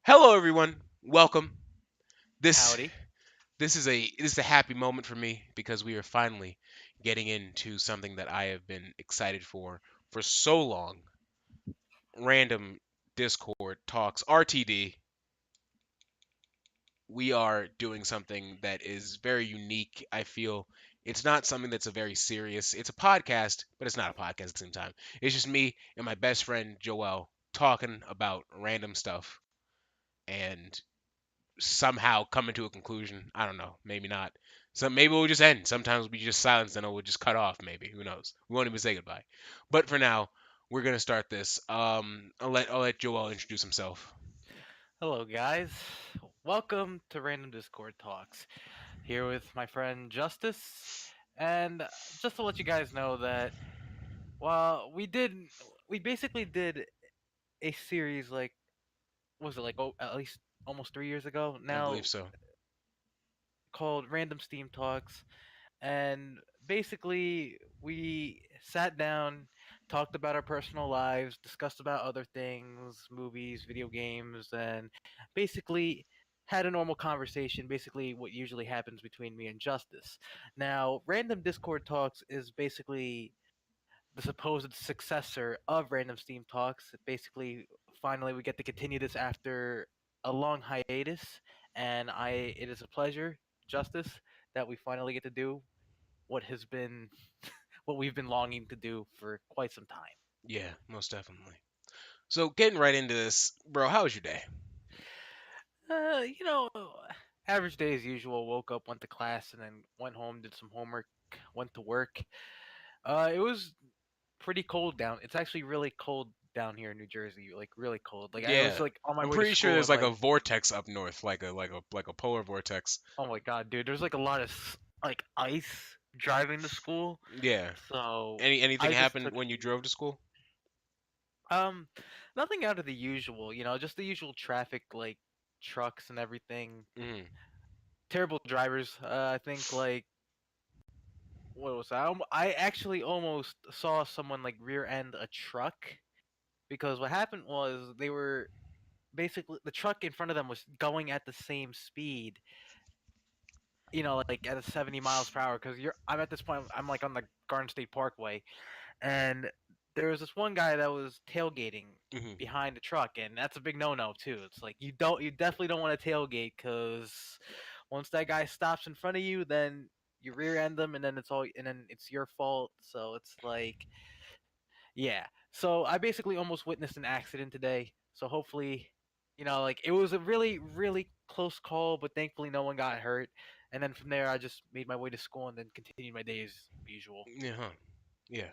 Hello, everyone. Welcome. This Howdy. this is a happy moment for me because we are finally getting into something that I have been excited for so long. Random Discord talks RTD. We are doing something that is very unique. I feel it's not something that's a very serious. It's a podcast, but it's not a podcast at the same time. It's just me and my best friend Joel talking about random stuff and somehow coming to a conclusion. I don't know. Maybe not. So maybe we'll just end. Sometimes we just silence and we'll just cut off. Maybe who knows? We won't even say goodbye. But for now, we're gonna start this. I'll let Joel introduce himself. Hello, guys. Welcome to Random Discord Talks. Here with my friend Justice. And just to let you guys know that, well, we basically did a series like, what was it, like, at least almost 3 years ago I believe now, so. called Random Steam Talks. And basically we sat down, talked about our personal lives, discussed about other things, movies, video games, and basically had a normal conversation, basically what usually happens between me and Justice. Now, Random Discord Talks is basically the supposed successor of Random Steam Talks. Basically, finally we get to continue this after a long hiatus, and I it is a pleasure, Justice, that we finally get to do what has been what we've been longing to do for quite some time. Yeah, most definitely. So getting right into this, bro. How was your day? Uh, you know, average day as usual. Woke up, went to class, and then went home, did some homework, went to work. It was pretty cold down. It's actually really cold down here in New Jersey, like really cold. Like I was Yeah, like on my I'm way to pretty sure school there's and like a like, vortex up north, like a polar vortex. oh my god, dude, there's like a lot of like ice driving to school. Yeah. So Anything I just happened took when you drove to school? Um, nothing out of the usual, just the usual traffic, like trucks and everything. Mm. Terrible drivers. I think like what was that? I actually almost saw someone like rear end a truck because what happened was they were basically the truck in front of them was going at the same speed, like at a 70 miles per hour. Because I'm at this point, I'm like on the Garden State Parkway, and there was this one guy that was tailgating Hmm. behind the truck, and that's a big no-no too. It's like you definitely don't want to tailgate because once that guy stops in front of you, then you rear end them, and then it's your fault. So it's like, yeah. So I basically almost witnessed an accident today. So hopefully, like it was a really really close call, but thankfully no one got hurt. And then from there, I just made my way to school and then continued my day as usual. Yeah. Huh. Yeah.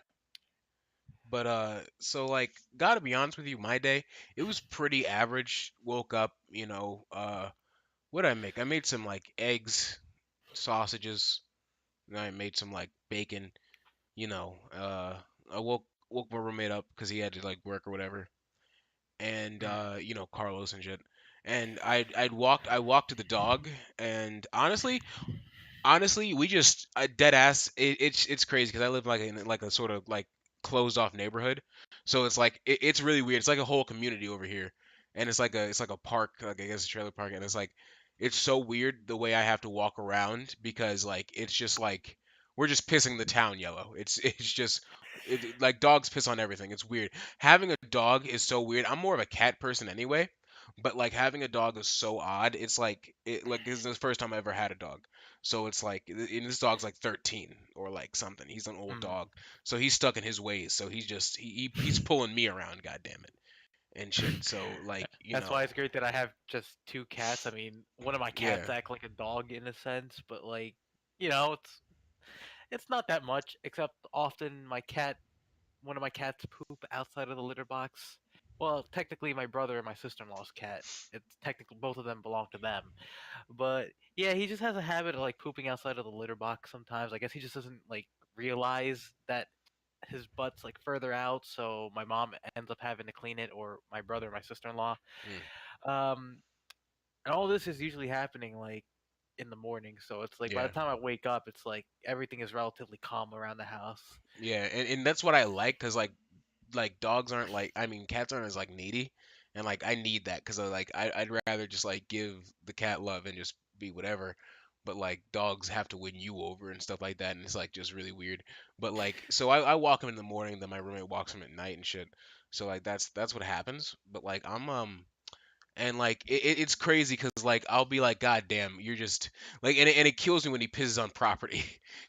But so like, gotta be honest with you, my day it was pretty average. Woke up, what did I make? I made some like eggs, sausages, and I made some like bacon. You know, I woke my roommate up because he had to like work or whatever, and Mhm. Carlos and shit. And I walked to the dog, and honestly, we just dead ass. It's crazy because I live like in like a sort of like closed off neighborhood, so it's like it's really weird. It's like a whole community over here, and it's like a park, like I guess a trailer park, and it's so weird the way I have to walk around because like it's just like we're just pissing the town yellow. It's just like dogs piss on everything. It's weird. Having a dog is so weird. I'm more of a cat person anyway. But like having a dog is so odd. It's like this is the first time I ever had a dog. So it's like, and this dog's like 13 or like something. He's an old Mhm. dog, so he's stuck in his ways. So he's pulling me around, god damn it, and shit. So like, That's why it's great that I have just two cats. I mean, one of my yeah, cats act like a dog in a sense, but like, it's not that much. Except often one of my cats poop outside of the litter box. Well, technically, my brother and my sister-in-law's cat. It's technically both of them belong to them. But yeah, he just has a habit of like pooping outside of the litter box sometimes. I guess he just doesn't like realize that his butt's like further out, so my mom ends up having to clean it, or my brother or my sister-in-law. mm, Um, and all this is usually happening like in the morning, so it's like by the yeah, time I wake up, it's like everything is relatively calm around the house. yeah, and that's what I like because like dogs aren't like, I mean, cats aren't as like needy, and like I need that because I'd rather just like give the cat love and just be whatever. But like dogs have to win you over and stuff like that, and it's like just really weird. But like, so I walk him in the morning, then my roommate walks him at night and shit. So like that's what happens. But like and like it's crazy because like I'll be like, God damn, you're just like, and it kills me when he pisses on property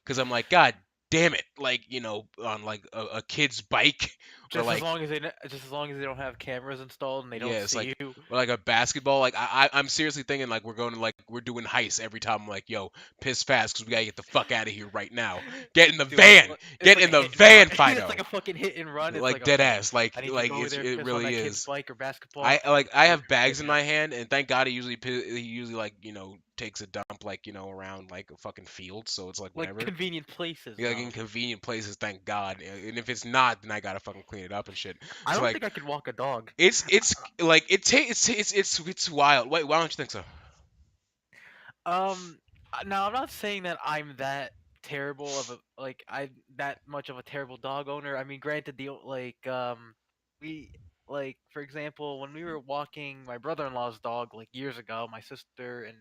because I'm like, God damn it, like on like a kid's bike or Just as like long as just as long as they don't have cameras installed and they don't yeah, it's like see you. or like a basketball. Like I'm seriously thinking like we're going to like we're doing heists every time. I'm like, yo, piss fast because we gotta get the fuck out of here right now. Get in the Dude, van. it's Get like in a the hit and run. van, It's like Fido. a fucking hit and run. It's like, Like dead okay, ass. I need you to go over there and It piss on really that kid's is. bike or basketball. I We're have bags in getting my out. hand, and thank God he usually like takes a dump like around like a fucking field, so it's like Like whatever. convenient places Yeah, like in though. convenient places, thank God. And if it's not, then I gotta fucking clean it up and shit. I So don't like think I could walk a dog. it's like it's wild. Wait, why don't you think so? Now I'm not saying that I'm that terrible of a like I that much of a terrible dog owner. I mean, granted, we like for example when we were walking my brother-in-law's dog like years ago, my sister and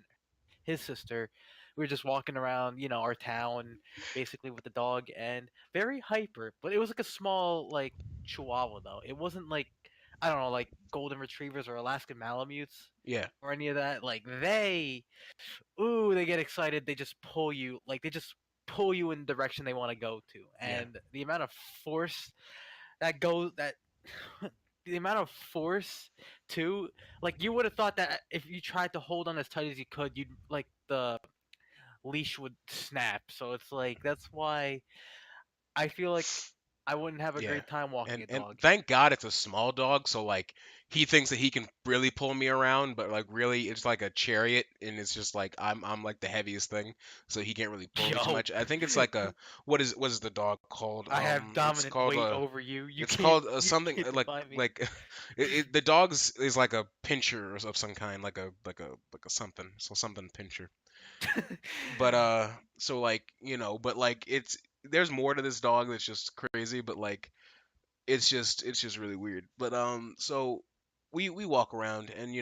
his sister, we were just walking around, our town, basically with the dog, and very hyper. But it was like a small like Chihuahua though. It wasn't like I don't know like golden retrievers or Alaskan Malamutes Yeah, or any of that. Like they get excited, they just pull you in the direction they want to go to. yeah, And the amount of force that goes that the amount of force too, like you would have thought that if you tried to hold on as tight as you could, you'd like the leash would snap. So it's like that's why I feel like I wouldn't have a yeah. great time walking And a and dog. thank God it's a small dog, so like he thinks that he can really pull me around, but like really it's like a chariot, and it's just like I'm like the heaviest thing, so he can't really pull me too Yo, much. I think it's like a what is the dog called? I have dominant weight over you. You It's can't called you something can't defy me. like the dog's is like a pincher of some kind, like a something, so something pincher. But so like but like it's there's more to this dog that's just crazy, but like it's just really weird. But so we walk around, and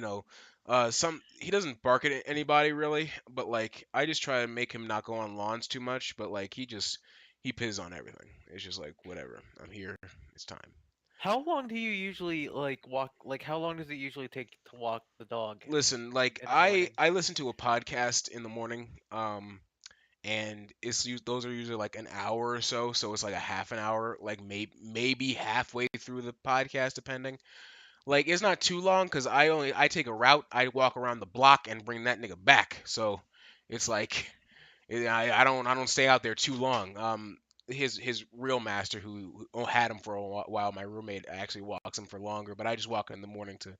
some he doesn't bark at anybody really, but like I just try to make him not go on lawns too much, but like he pisses on everything. It's just like whatever. I'm here. It's time. How long do you usually like walk? Like, how long does it usually take to walk the dog Listen, like in the morning? I listen to a podcast in the morning, and those are usually like an hour or so, so it's like a half an hour, like maybe halfway through the podcast, depending. Like it's not too long because I take a route, I walk around the block and bring that nigga back, so it's like I don't stay out there too long. His real master who had him for a while, my roommate actually walks him for longer, but I just walk in the morning to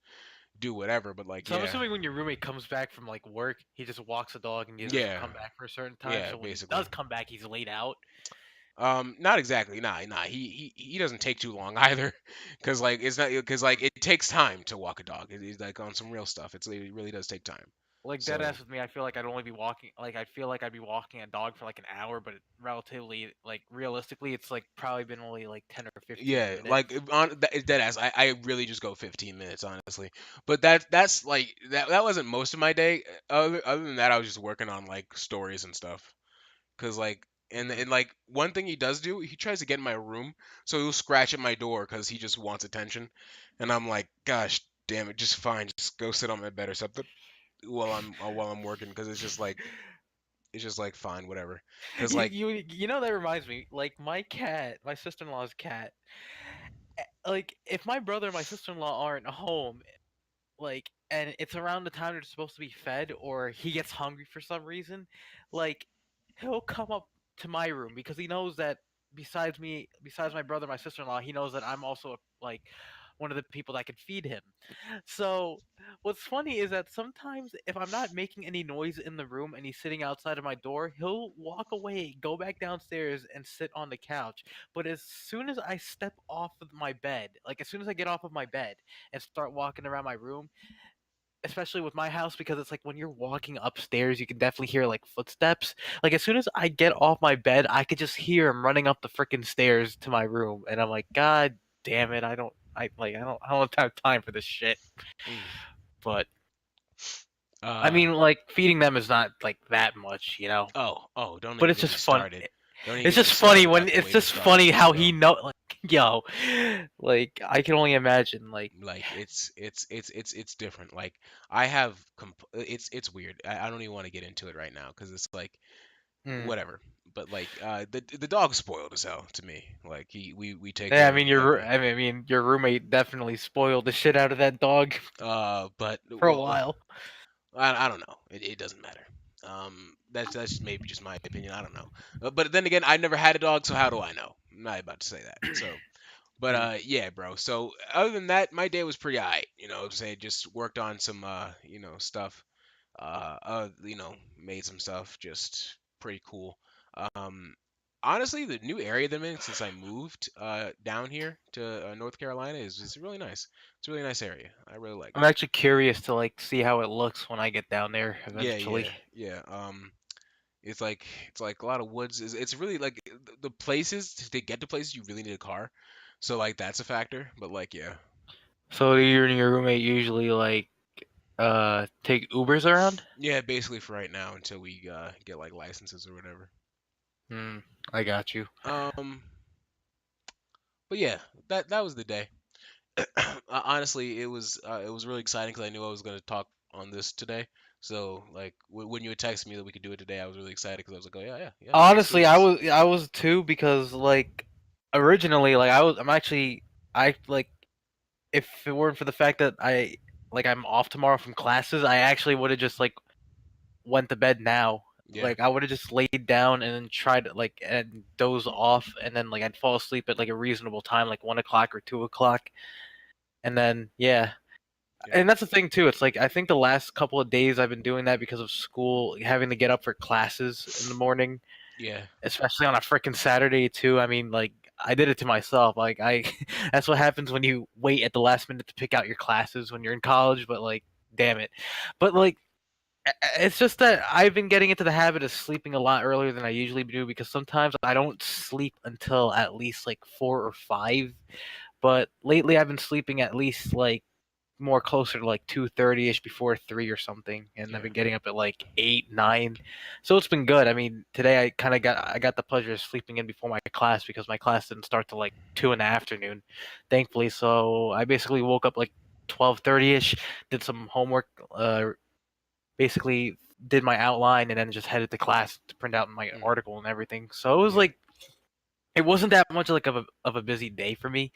do whatever. But like So I'm yeah, assuming when your roommate comes back from like work, he just walks the dog and he doesn't yeah, come back for a certain time. yeah, So when he basically. does come back, he's laid out. Not exactly. Nah. He doesn't take too long either, cause like it's not, cause like it takes time to walk a dog. It's like on some real stuff. It really does take time. Like dead So ass with me, I feel like I'd only be walking. Like I feel like I'd be walking a dog for like an hour, but relatively, like realistically, it's like probably been only like 10 or 15 yeah, minutes. like on dead ass. I really just go 15 minutes honestly, but that's like that wasn't most of my day. Other than that, I was just working on like stories and stuff. Cause like Mm. and like one thing he does do, he tries to get in my room, so he'll scratch at my door because he just wants attention, and I'm like, gosh damn it, just fine, just go sit on my bed or something while I'm working, because it's just like fine, whatever. Cause like You know that reminds me. Like my cat, my sister in law's cat. Like if my brother and my sister in law aren't home, like and it's around the time they're supposed to be fed or he gets hungry for some reason, like he'll come up to my room because he knows that besides my brother, my sister-in-law, he knows that I'm also like one of the people that can feed him. So what's funny is that sometimes if I'm not making any noise in the room and he's sitting outside of my door, he'll walk away, go back downstairs and sit on the couch. But as soon as I step off of my bed, like as soon as I get off of my bed and start walking around my room, especially with my house, because it's like when you're walking upstairs, you can definitely hear like footsteps. Like as soon as I get off my bed, I could just hear him running up the freaking stairs to my room, and I'm like, God damn it, I don't have time for this shit. Mm. But I Uh mean, like feeding them is not like that much, you know. oh, don't But even it's get just me fun. started. Don't even It's get me just funny started when about the it's way the just starving funny things how he go. know like yo, like I can only imagine like Like it's different. Like I have it's weird. I don't even want to get into it right now because it's like mm. whatever. But like the dog's spoiled as hell to me. Like we take Yeah, care I of mean him like that. I mean your roommate definitely spoiled the shit out of that dog But for a well, while. I don't know. It doesn't matter. That's maybe just my opinion. I don't know. But then again, I never had a dog, so how do I know? I'm not about to say that. So, but Mm. yeah, bro. So other than that, my day was pretty alright. Say just worked on some stuff. Made some stuff. Just pretty cool. Um, honestly, the new area that I'm in since I moved down here to North Carolina is really nice. It's a really nice area. I really like I'm it. actually curious to like see how it looks when I get down there Yeah, eventually. yeah, yeah. It's like a lot of woods. It's really like the places to get to places you really need a car. So like that's a factor. But like yeah, So you and your roommate usually like take Ubers around? yeah. Basically for right now until we get like licenses or whatever. Hmm, I got you. Um, but yeah, that was the day. Honestly, it was really exciting because I knew I was gonna talk on this today. So like when you had texted me that we could do it today, I was really excited because I was like, oh yeah, yeah, yeah, let's do Honestly, this. I was too because like originally like I'm actually I like if it weren't for the fact that I'm off tomorrow from classes, I actually would have just like went to bed now. Yeah, Like I would have just laid down and then tried to like and doze off, and then like I'd fall asleep at like a reasonable time, like 1 o'clock or 2 o'clock, and then yeah. yeah, And that's the thing too. It's like I think the last couple of days I've been doing that because of school, having to get up for classes in the morning, yeah, especially on a freaking Saturday too. I mean, like I did it to myself. Like I, that's what happens when you wait at the last minute to pick out your classes when you're in college. But like, damn it. But like, it's just that I've been getting into the habit of sleeping a lot earlier than I usually do because sometimes I don't sleep until at least like 4 or 5. But lately I've been sleeping at least like more closer to like 2:30 ish before 3 or something, and I've yeah, been getting up at like 8, 9. So it's been good. I mean, today I got the pleasure of sleeping in before my class because my class didn't start till like 2 in the afternoon, thankfully. So I basically woke up like 12:30 ish, did some homework, basically did my outline, and then just headed to class to print out my mm, article and everything. So it was yeah, like it wasn't that much like of a busy day for me.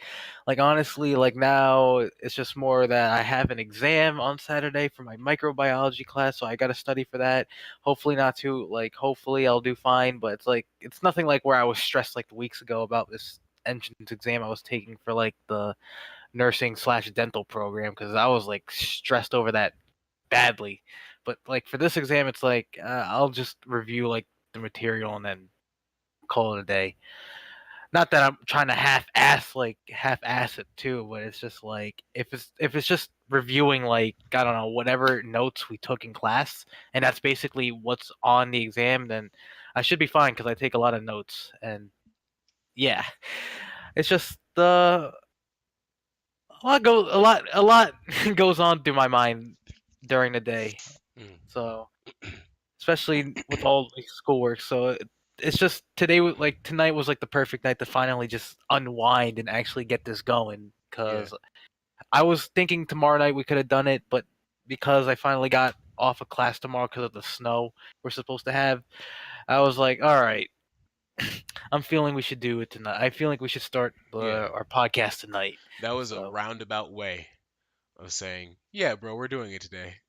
Like honestly, like now it's just more that I have an exam on Saturday for my microbiology class, so I got to study for that. Hopefully not too like hopefully I'll do fine, but it's like it's nothing like where I was stressed like weeks ago about this entrance exam I was taking for like the nursing/dental program because I was like stressed over that badly. But like for this exam, it's like I'll just review like the material and then call it a day. Not that I'm trying to half ass it too, but it's just like if it's just reviewing like I don't know whatever notes we took in class, and that's basically what's on the exam, then I should be fine because I take a lot of notes. And yeah, it's just a lot goes on through my mind during the day. mm, So especially with all the schoolwork. So it's just today, like tonight, was like the perfect night to finally just unwind and actually get this going. yeah, Because I was thinking tomorrow night we could have done it, but because I finally got off of class tomorrow because of the snow we're supposed to have, I was like, all right, I'm feeling we should do it tonight. I feel like we should start yeah. our podcast tonight. That was a So. roundabout way of saying, yeah, bro, we're doing it today.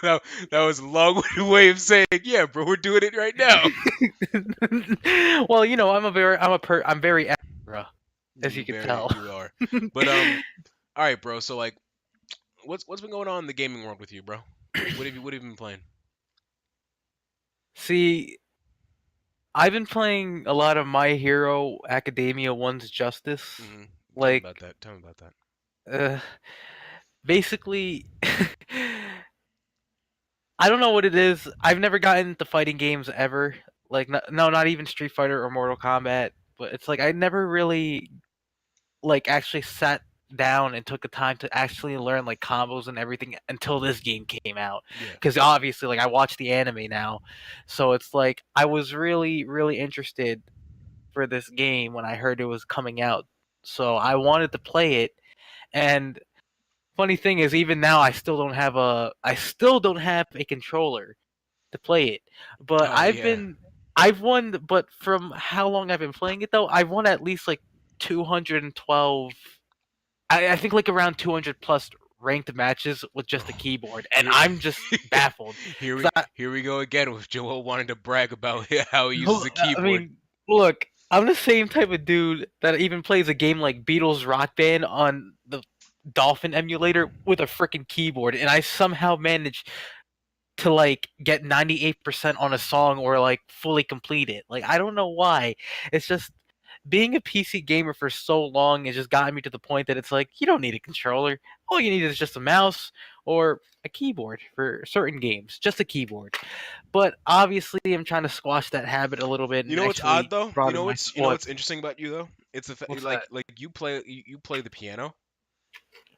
That was a long-winded way of saying, yeah, bro, we're doing it right now. Well, you know, I'm very extra, as you You can very tell. you are. But all right, bro. So like, what's been going on in the gaming world with you, bro? Like, what have you been playing? See, I've been playing a lot of My Hero Academia One's Justice. Hmm. Tell me about Like, that. Tell me about that. uh, basically, I don't know what it is. I've never gotten into fighting games ever. Like, no, not even Street Fighter or Mortal Kombat. But it's like I never really like actually sat down and took the time to actually learn like combos and everything until this game came out. Yeah. Because obviously, like I watch the anime now, so it's like I was really, really interested for this game when I heard it was coming out. So I wanted to play it. And funny thing is, even now I still don't have a controller to play it. But Oh yeah. I've won. But from how long I've been playing it though, I've won at least like 212. I think like around 200 plus ranked matches with just a Oh, keyboard, and here, I'm just baffled. here 'Cause we here we go again with Joel wanting to brag about how he uses no, a I keyboard. mean, look, I'm the same type of dude that even plays a game like Beatles Rock Band on the Dolphin emulator with a freaking keyboard, and I somehow managed to like get 98% on a song or like fully complete it. Like I don't know why. It's just being a PC gamer for so long has just gotten me to the point that it's like you don't need a controller. All you need is just a mouse or a keyboard for certain games, just a keyboard. But obviously, I'm trying to squash that habit a little bit You and know what's odd actually though? broaden my You know what? what's interesting about you though? It's What's that? like you play the piano.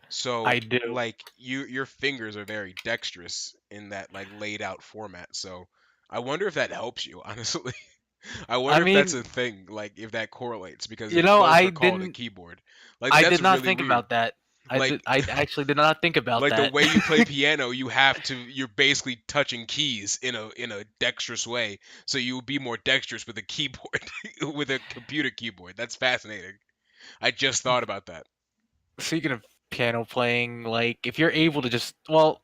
So I do. like your fingers are very dexterous in that like laid out format. So I wonder if that helps you, honestly. I I wonder if that's mean, a thing, like if that correlates because you it know, does recall the keyboard. Like I that's did not really think weird. about that. Like I actually did not think about like the that. way you play piano, you're basically touching keys in a dexterous way. So you would be more dexterous with a keyboard with a computer keyboard. That's fascinating. I just thought about that. Speaking of piano playing, like if you're able to just well,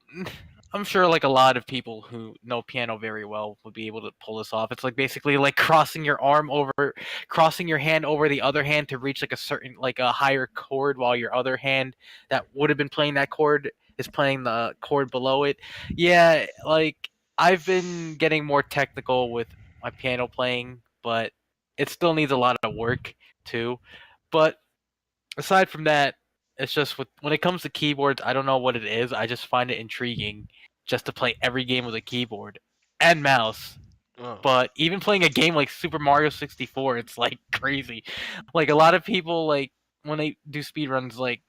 I'm sure like a lot of people who know piano very well would be able to pull this off. It's like basically like crossing your hand over the other hand to reach like a certain like a higher chord while your other hand that would have been playing that chord is playing the chord below it. Yeah, like I've been getting more technical with my piano playing, but it still needs a lot of work too. But aside from that, it's just when it comes to keyboards, I don't know what it is. I just find it intriguing just to play every game with a keyboard and mouse. Oh, But even playing a game like Super Mario 64, it's like crazy. Like a lot of people like when they do speedruns, like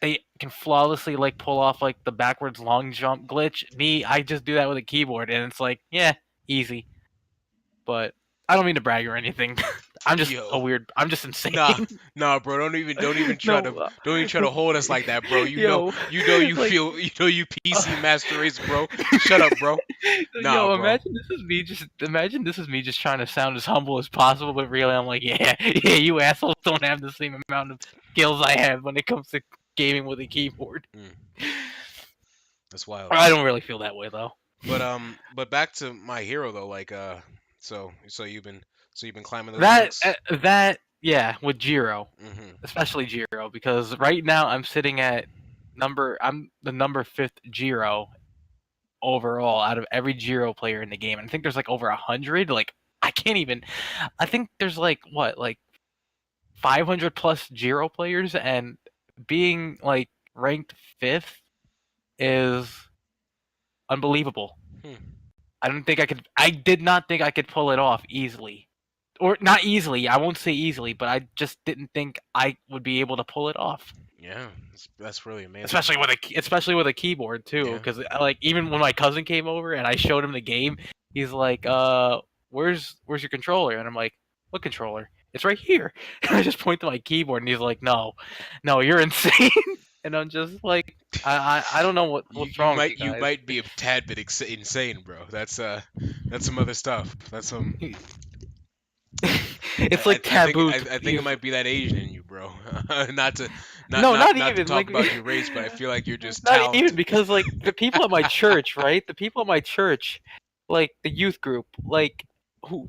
they can flawlessly like pull off like the backwards long jump glitch. Me, I just do that with a keyboard, and it's like, yeah, easy. But I don't mean to brag or anything. I'm just a yo, weird. I'm just insane. nah, nah, bro. No, don't even try to hold us like that, bro. yo, like You know you PC uh, master race, bro. Shut up, bro. Nah, yo, bro. imagine this is me just trying to sound as humble as possible, but really I'm like, yeah, yeah, you assholes don't have the same amount of skills I have when it comes to gaming with a keyboard. Mm, that's wild. I don't really feel that way though. But back to my hero though. Like, so you've been climbing those That ranks. that yeah, with Jiro, Mm-hmm. especially Jiro, because right now I'm sitting at I'm the number fifth Jiro overall out of every Jiro player in the game. And I think there's like over 100. Like I can't even. I think there's like what like 500 plus Jiro players, and being like ranked fifth is unbelievable. Hmm. I don't think I could. I did not think I could pull it off easily, or not easily. I won't say easily, but I just didn't think I would be able to pull it off. Yeah, that's really amazing. Especially with a keyboard too, Yeah. because like even when my cousin came over and I showed him the game, he's like, where's your controller?" And I'm like, "What controller? It's right here." And I just point to my keyboard, and he's like, "No, you're insane." And I'm just like, I don't know what's wrong with you You guys. might be a tad bit insane, bro. That's some other stuff. That's some. It's like taboo to I think it use. might be that Asian in you, bro. not to No, not not to even talk like about your race, but I feel like you're just not even talented. because like the people at my church, right? The people at my church, like the youth group, like who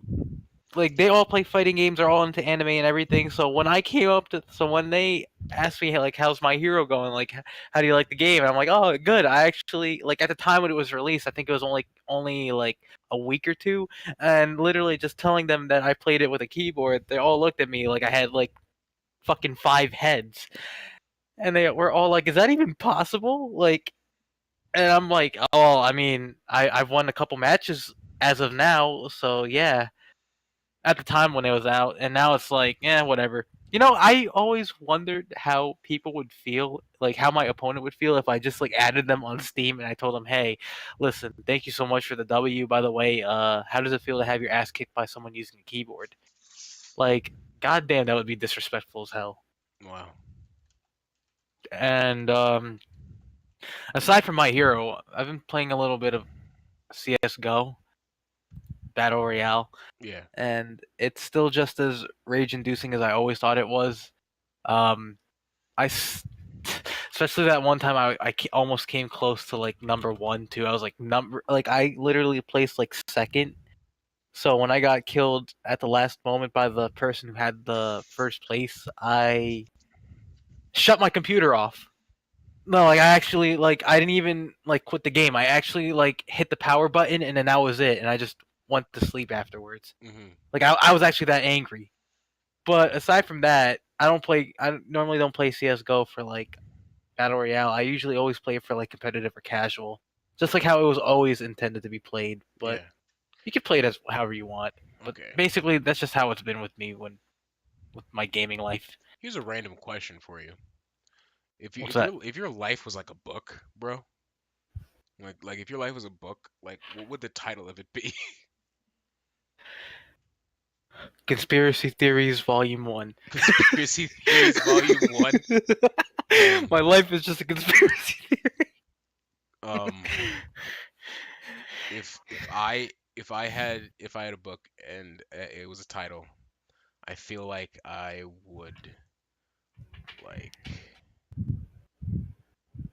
like they all play fighting games, are all into anime and everything. So when I came up to, so when they asked me like, "How's my hero going? Like, how do you like the game?" And I'm like, "Oh, good." I actually like at the time when it was released, I think it was only like a week or two, and literally just telling them that I played it with a keyboard, they all looked at me like I had like fucking five heads, and they were all like, "Is that even possible?" Like, and I'm like, "Oh, I mean, I've won a couple matches as of now, so yeah." At the time when it was out, and now it's like, yeah, whatever. I always wondered how people would feel, like how my opponent would feel if I just like added them on Steam and I told them, "Hey, listen, thank you so much for the W. By the way, how does it feel to have your ass kicked by someone using a keyboard?" Like, goddamn, that would be disrespectful as hell. Wow. And aside from my hero, I've been playing a little bit of CS:GO Battle Royale, Yeah. and it's still just as rage-inducing as I always thought it was. Um, I s- especially that one time I almost came close to like number one too. I was like I literally placed like second. So when I got killed at the last moment by the person who had the first place, I shut my computer off. No, like I actually like I didn't even like quit the game. I actually like hit the power button and then that was it. And I just went to sleep afterwards. Hmm. Like I was actually that angry. But aside from that, I don't play. I normally don't play CS:GO for like battle royale. I usually always play it for like competitive or casual, just like how it was always intended to be played. But Yeah. you can play it as however you want. But Okay. basically, that's just how it's been with me when with my gaming life. Here's a random question for you. If you What's if that? your life was like a book, bro, like if your life was a book, like what would the title of it be? Conspiracy Theories Volume One. Conspiracy Theories Volume 1. Damn. My life is just a conspiracy theory. Um if I had a book and it was a title, I feel like I would like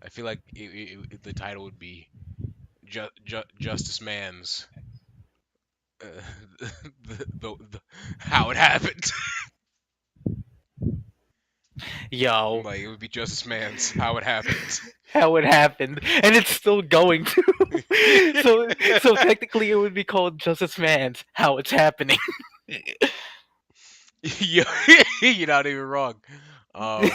I feel like the title would be Justice Man's uh, the how it happened. Yo, Like it would be Justice Man's how it happened. how it happened, and it's still going to. So technically, it would be called Justice Man's How It's Happening. you you're not even wrong. Um,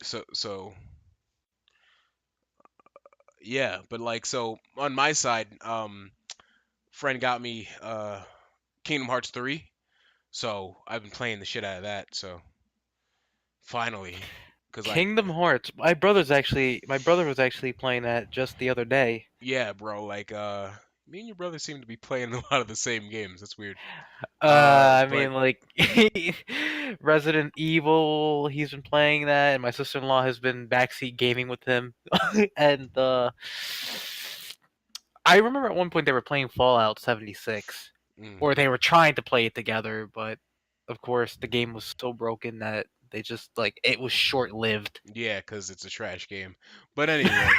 so yeah, but like so on my side, friend got me Kingdom Hearts 3, so I've been playing the shit out of that. So finally, cause like Kingdom Hearts. My brother was actually playing that just the other day. yeah, bro, like me and your brother seem to be playing a lot of the same games. That's weird. I But mean, like Resident Evil. He's been playing that, and my sister-in-law has been backseat gaming with him. And I remember at one point they were playing Fallout 76, mm, or they were trying to play it together, but of course the game was so broken that they just like it was short-lived. yeah, cause it's a trash game. But anyway,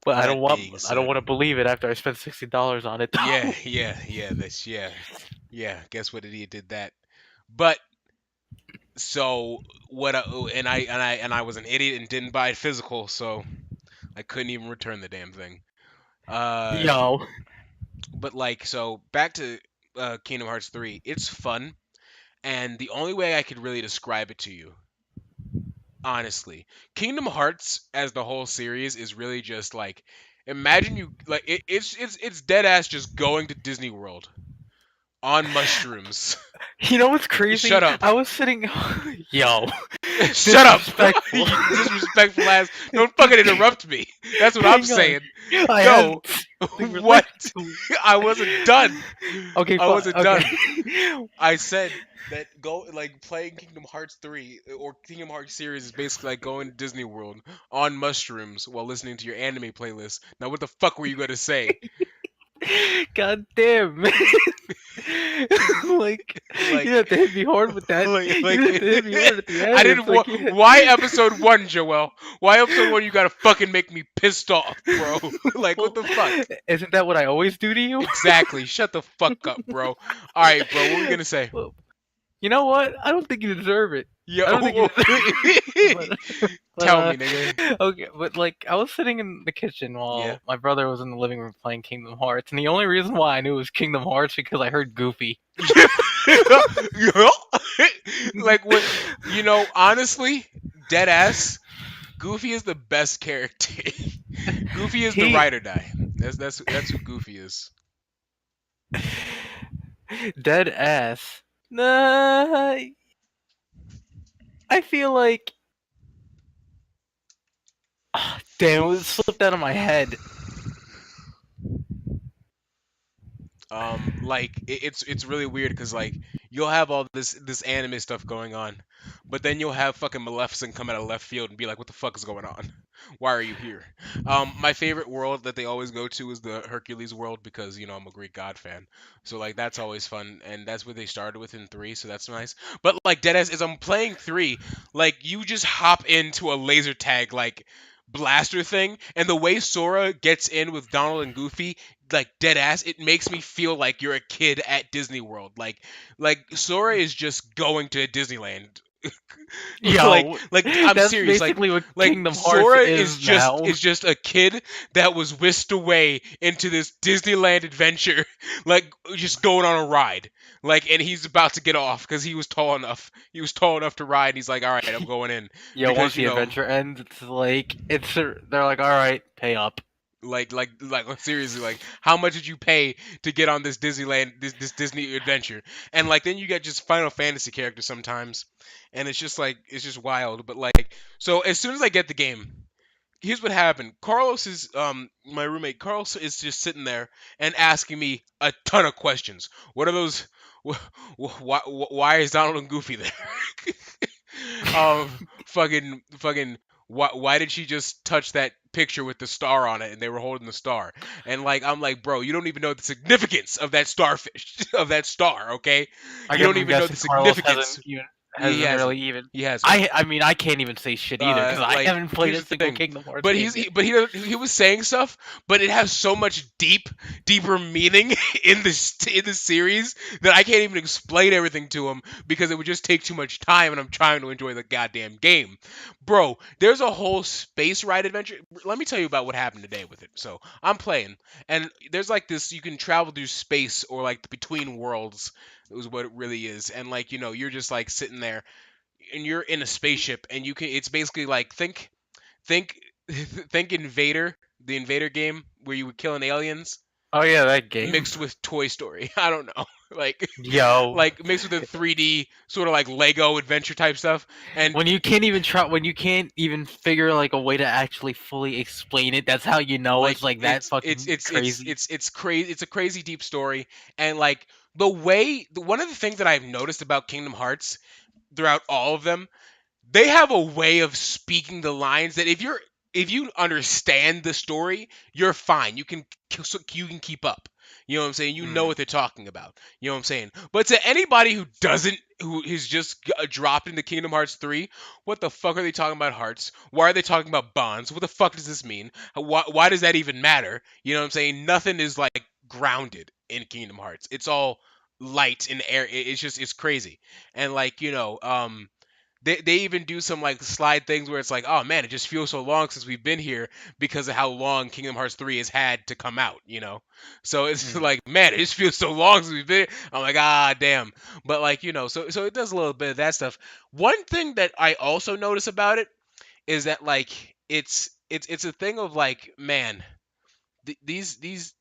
But that being I don't said, want to believe it after I spent $60 on it yeah, though. yeah, that's yeah. Guess what idiot did that? But so what? And I was an idiot and didn't buy it physical, so I couldn't even return the damn thing. Uh, Yo, but like so back to Kingdom Hearts 3. It's fun, and the only way I could really describe it to you, honestly, Kingdom Hearts as the whole series is really just like imagine you like it's dead ass just going to Disney World on mushrooms. you know what's crazy? Shut up. I was sitting, yo, Shut up. disrespectful. You disrespectful ass. Don't fucking interrupt me. That's what I'm Hang on, saying. I had No. something What? related to I wasn't done. it. Okay, I fine. wasn't Okay. done. I said that go like playing Kingdom Hearts 3 or Kingdom Hearts series is basically like going to Disney World on mushrooms while listening to your anime playlist. Now what the fuck were you gonna say? God damn, man. Like, you Like have to hit me hard with that. like You have to hit me hard at the I end. didn't It's like, why episode 1, Joel? Why episode 1 you gotta fucking make me pissed off, bro? Like what well, the fuck? isn't that what I always do to you? Exactly. Shut the fuck up, bro. All right, bro. What were we gonna say? Well, you know what? I don't think you deserve it. I don't think you Yo, deserve it. But tell me, nigga. okay, but like I was sitting in the kitchen Yeah. while my brother was in the living room playing Kingdom Hearts, and the only reason why I knew it was Kingdom Hearts because I heard Goofy. Yo. Like what? Honestly, dead ass. Goofy is the best character. Goofy is the he ride or die. That's who Goofy is. Dead ass. Nah, I feel like. Ah, damn, it slipped out of my head. Like it's really weird because like you'll have all this anime stuff going on, but then you'll have fucking Maleficent come out of left field and be like, "What the fuck is going on? Why are you here?" My favorite world that they always go to is the Hercules world because I'm a Greek god fan, so like that's always fun, and that's what they started with in three, so that's nice. But like Deadass, as I'm playing three, like you just hop into a laser tag like blaster thing, and the way Sora gets in with Donald and Goofy, like dead ass, it makes me feel like you're a kid at Disney World. Like Sora is just going to Disneyland. like Yo, like I'm that's serious. basically what Like Kingdom Hearts Sora is now. is just a kid that was whisked away into this Disneyland adventure, like just going on a ride. Like and he's about to get off because he was tall enough. He was tall enough to ride. And he's like, all right, I'm going in Yo, once because the adventure ends, they're like, all right, pay up. seriously, like how much did you pay to get on this Disneyland, this Disney adventure? And like then you get just Final Fantasy characters sometimes, and it's just like it's just wild. But like so as soon as I get the game, here's what happened. Carlos is my roommate. Carlos is just sitting there and asking me a ton of questions. What are those? Why is Donald and Goofy there? Fucking. Why did she just touch that picture with the star on it and they were holding the star? And like I'm like, bro, you don't even know the significance of that starfish, of that star, okay? You don't I'm even know the guessing Carlos significance. hasn't Hasn't. really even. He hasn't. I mean, I can't even say shit either because I Like haven't played here's a the single thing, Kingdom Hearts but game yet. he was saying stuff, but it has so much deeper meaning in the series that I can't even explain everything to him because it would just take too much time, and I'm trying to enjoy the goddamn game, bro. There's a whole space ride adventure. Let me tell you about what happened today with it. So I'm playing, and there's like this. You can travel through space or like between worlds. Is what it really is, and like you're just like sitting there and you're in a spaceship and you can it's basically like think think Invader, the Invader game where you were killing aliens Oh yeah, that game. mixed with Toy Story. I don't know. Like Yo, like mixed with a 3D sort of like Lego adventure type stuff and when you can't even figure like a way to actually fully explain it, that's how you know like it's like that fucking crazy. it's crazy, it's a crazy deep story, and like the way one of the things that I've noticed about Kingdom Hearts throughout all of them, they have a way of speaking the lines that if you understand the story, you're fine. You can keep up. You know what I'm saying? You know Mm. what they're talking about. You know what I'm saying? But to anybody who doesn't, who is just dropped into Kingdom Hearts 3, what the fuck are they talking about hearts? Why are they talking about bonds? What the fuck does this mean? Why does that even matter? You know what I'm saying? Nothing is like grounded in Kingdom Hearts. It's all light and air. It's just it's crazy. And like they even do some like slide things where it's like, oh man, it just feels so long since we've been here because of how long Kingdom Hearts 3 has had to come out. So it's Mm. like, man, it just feels so long since we've been here. I'm like, ah, damn. But like, so it does a little bit of that stuff. One thing that I also notice about it is that like it's a thing of like, man, these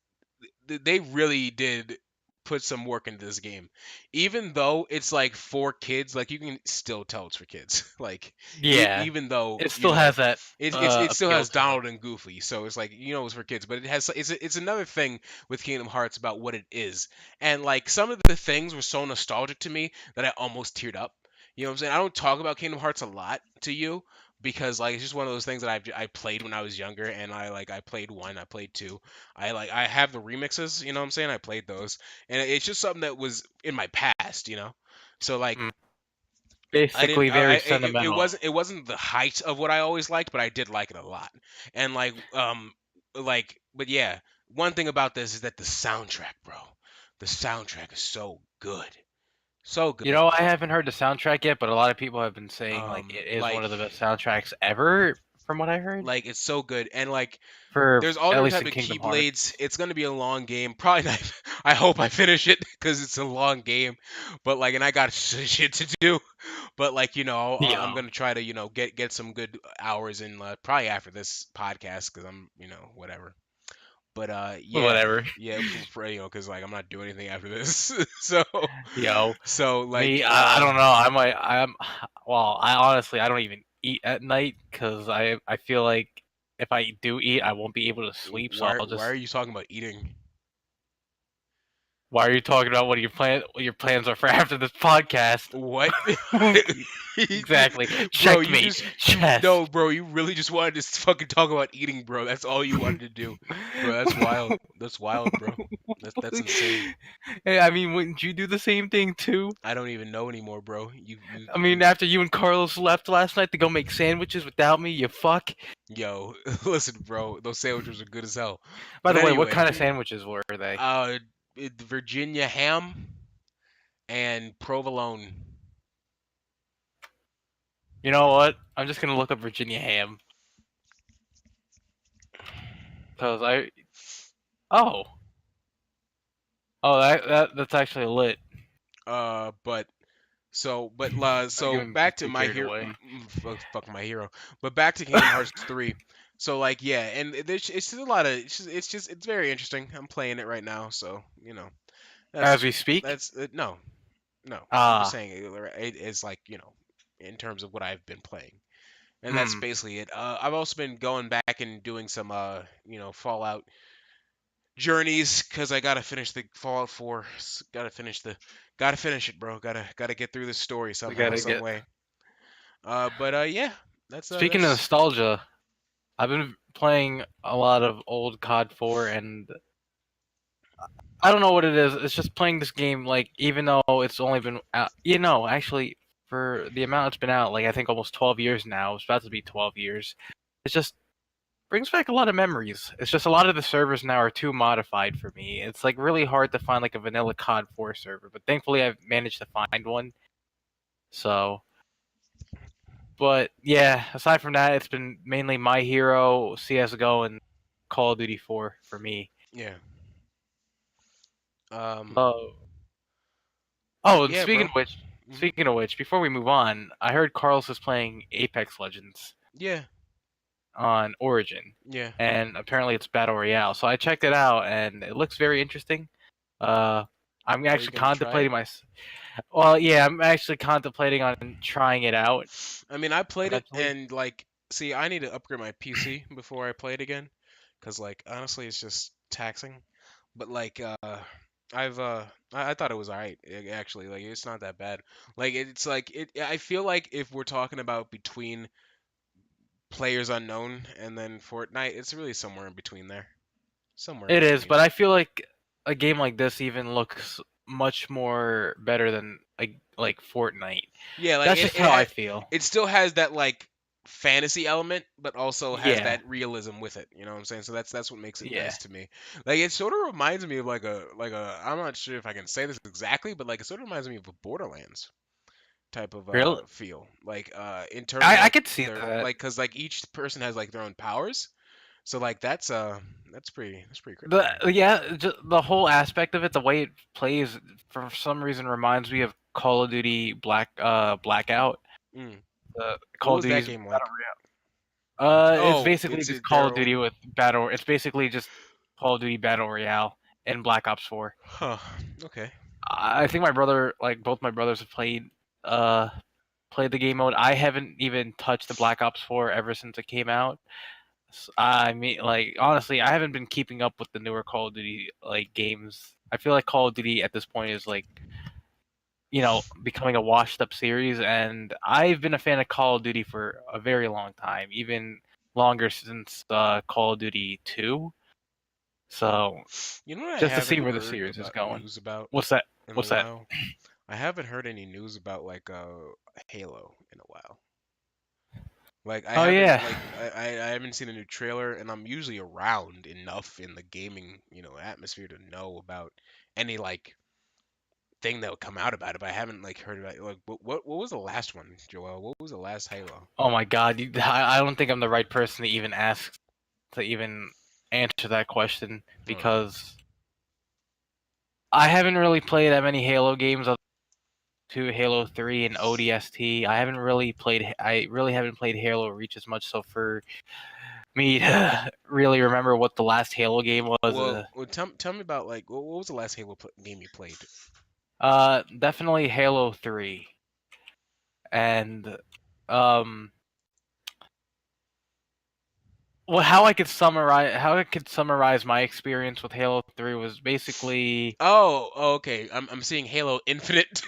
they really did put some work into this game. Even though it's like for kids, like you can still tell it's for kids. Like Yeah, even though, it still has that it still appeal has to it. Donald and Goofy, so it's like it's for kids, but it's another thing with Kingdom Hearts about what it is. And like some of the things were so nostalgic to me that I almost teared up. You know what I'm saying? I don't talk about Kingdom Hearts a lot to you because like it's just one of those things that I played when I was younger, and I played one, I played two, I have the remixes, you know what I'm saying? I played those, and it's just something that was in my past. So like Mm. I didn't Basically, very sentimental. it wasn't the height of what I always liked, but I did like it a lot. And but yeah, one thing about this is that the soundtrack, bro, the soundtrack is so good, so You good. know, I haven't heard the soundtrack yet, but a lot of people have been saying like it is one Like of the best soundtracks ever, from what I heard, it's so good, and like for there's all at different least type in of Kingdom keyblades. Hearts. It's gonna be a long game. Probably not. I hope I finish it because it's a long game. But like, and I got shit to do. But like, I'm Yeah. gonna try to get some good hours in probably after this podcast because I'm whatever. But Whatever. yeah, for because like I'm not doing anything after this. so Yo, like me, I don't know. Well, I honestly, I don't even eat at night because I feel like if I do eat, I won't be able to sleep. So I'll why are just. you talking about eating? Why are you talking about what your plans are for after this podcast? What? Exactly. Bro, you Checkmate. just you Chess. no, bro, you really just wanted to fucking talk about eating, bro. That's all you wanted to do. Bro, that's wild. That's wild, bro. That's insane. Hey, I mean, wouldn't you do the same thing too? I don't even know anymore, bro. I mean, after you and Carlos left last night to go make sandwiches without me, you fuck. Yo, listen, bro, those sandwiches are good as hell. By But the way, what anyway, kind of sandwiches were they? uh, Virginia ham and provolone. You know what? I'm just gonna look up Virginia ham. Cause I. Oh. Oh, that's actually lit. But I'm so getting back to too my carried hero, away. fuck my hero. But back to Kingdom Hearts 3. So like yeah, and it's just a lot of it's very interesting. I'm playing it right now, so As that's we speak. that's no no. I'm just Ah. saying it's like in terms of what I've been playing, and that's Hmm. basically it. I've also been going back and doing some Fallout journeys because I gotta finish the Fallout 4. Gotta finish it, bro. Gotta get through this story We somehow, gotta some get. way. But yeah, Speaking of that's nostalgia, I've been playing a lot of old COD 4, and I don't know what it is. It's just playing this game, like, even though it's only been out, actually, for the amount it's been out, like, I think almost 12 years now. It's about to be 12 years. It just brings back a lot of memories. It's just a lot of the servers now are too modified for me. It's, like, really hard to find, like, a vanilla COD 4 server, but thankfully I've managed to find one. So, but yeah, aside from that, it's been mainly My Hero, CS:GO, and Call of Duty 4 for me. yeah. Um, Oh, oh, and yeah, bro. Hmm. speaking of which, before we move on, I heard Carlos is playing Apex Legends Yeah, on Origin, yeah. and apparently it's battle royale. So I checked it out, and it looks very interesting. Uh, I'm Are you actually gonna try it? contemplating my. Well, yeah, I'm actually contemplating on trying it out I mean, I played it eventually. and like, see, I need to upgrade my PC before I play it again, cause like honestly, it's just taxing. But like, I thought it was alright actually. Like, it's not that bad. Like, it's like it. I feel like if we're talking about between Players Unknown and then Fortnite, it's really somewhere in between there. Somewhere in It is, between. but I feel like a game like this even looks much more better than like Fortnite. Yeah, like That's it just it how I ha- feel. it still has that like fantasy element, but also has Yeah, that realism with it. You know what I'm saying? So that's what makes it yeah. nice to me. Like it sort of reminds me of like a I'm not sure if I can say this exactly, but like it sort of reminds me of a Borderlands type of Really, feel. Like in terms of I like could see their that. like cuz like each person has like their own powers. So like that's pretty The crazy. yeah, the whole aspect of it, the way it plays, for some reason reminds me of Call of Duty Blackout. Mm. What Call of was that Duty's game battle like? royale. It's Oh, basically it's just it Call of Daryl. Duty with battle. It's basically just Call of Duty Battle Royale and Black Ops 4. Huh. Okay. I think my brother, like both my brothers, have uh played the game mode. I haven't even touched the Black Ops 4 ever since it came out. I mean, like honestly, I haven't been keeping up with the newer Call of Duty like games. I feel like Call of Duty at this point is like becoming a washed up series, and I've been a fan of Call of Duty for a very long time, even longer since Call of Duty 2. So You know what I just to haven't see where the heard series is about going. news about What's that? in a What's that? while? I haven't heard any news about like Halo in a while. Like I Oh haven't yeah, like I haven't seen a new trailer, and I'm usually around enough in the gaming atmosphere to know about any like thing that would come out about it. But I haven't like heard about it. Like what was the last one, Joel? What was the last Halo? oh my God, I don't think I'm the right person to even ask to even answer that question Oh, because I haven't really played that many Halo games other than Halo 3 and ODST. I really haven't played Halo Reach as much. So for me to really remember what the last Halo game was. Well, tell me about like what was the last game you played? Definitely Halo 3. And um well, how I could summarize my experience with Halo 3 was basically, Oh, okay. I'm seeing Halo Infinite.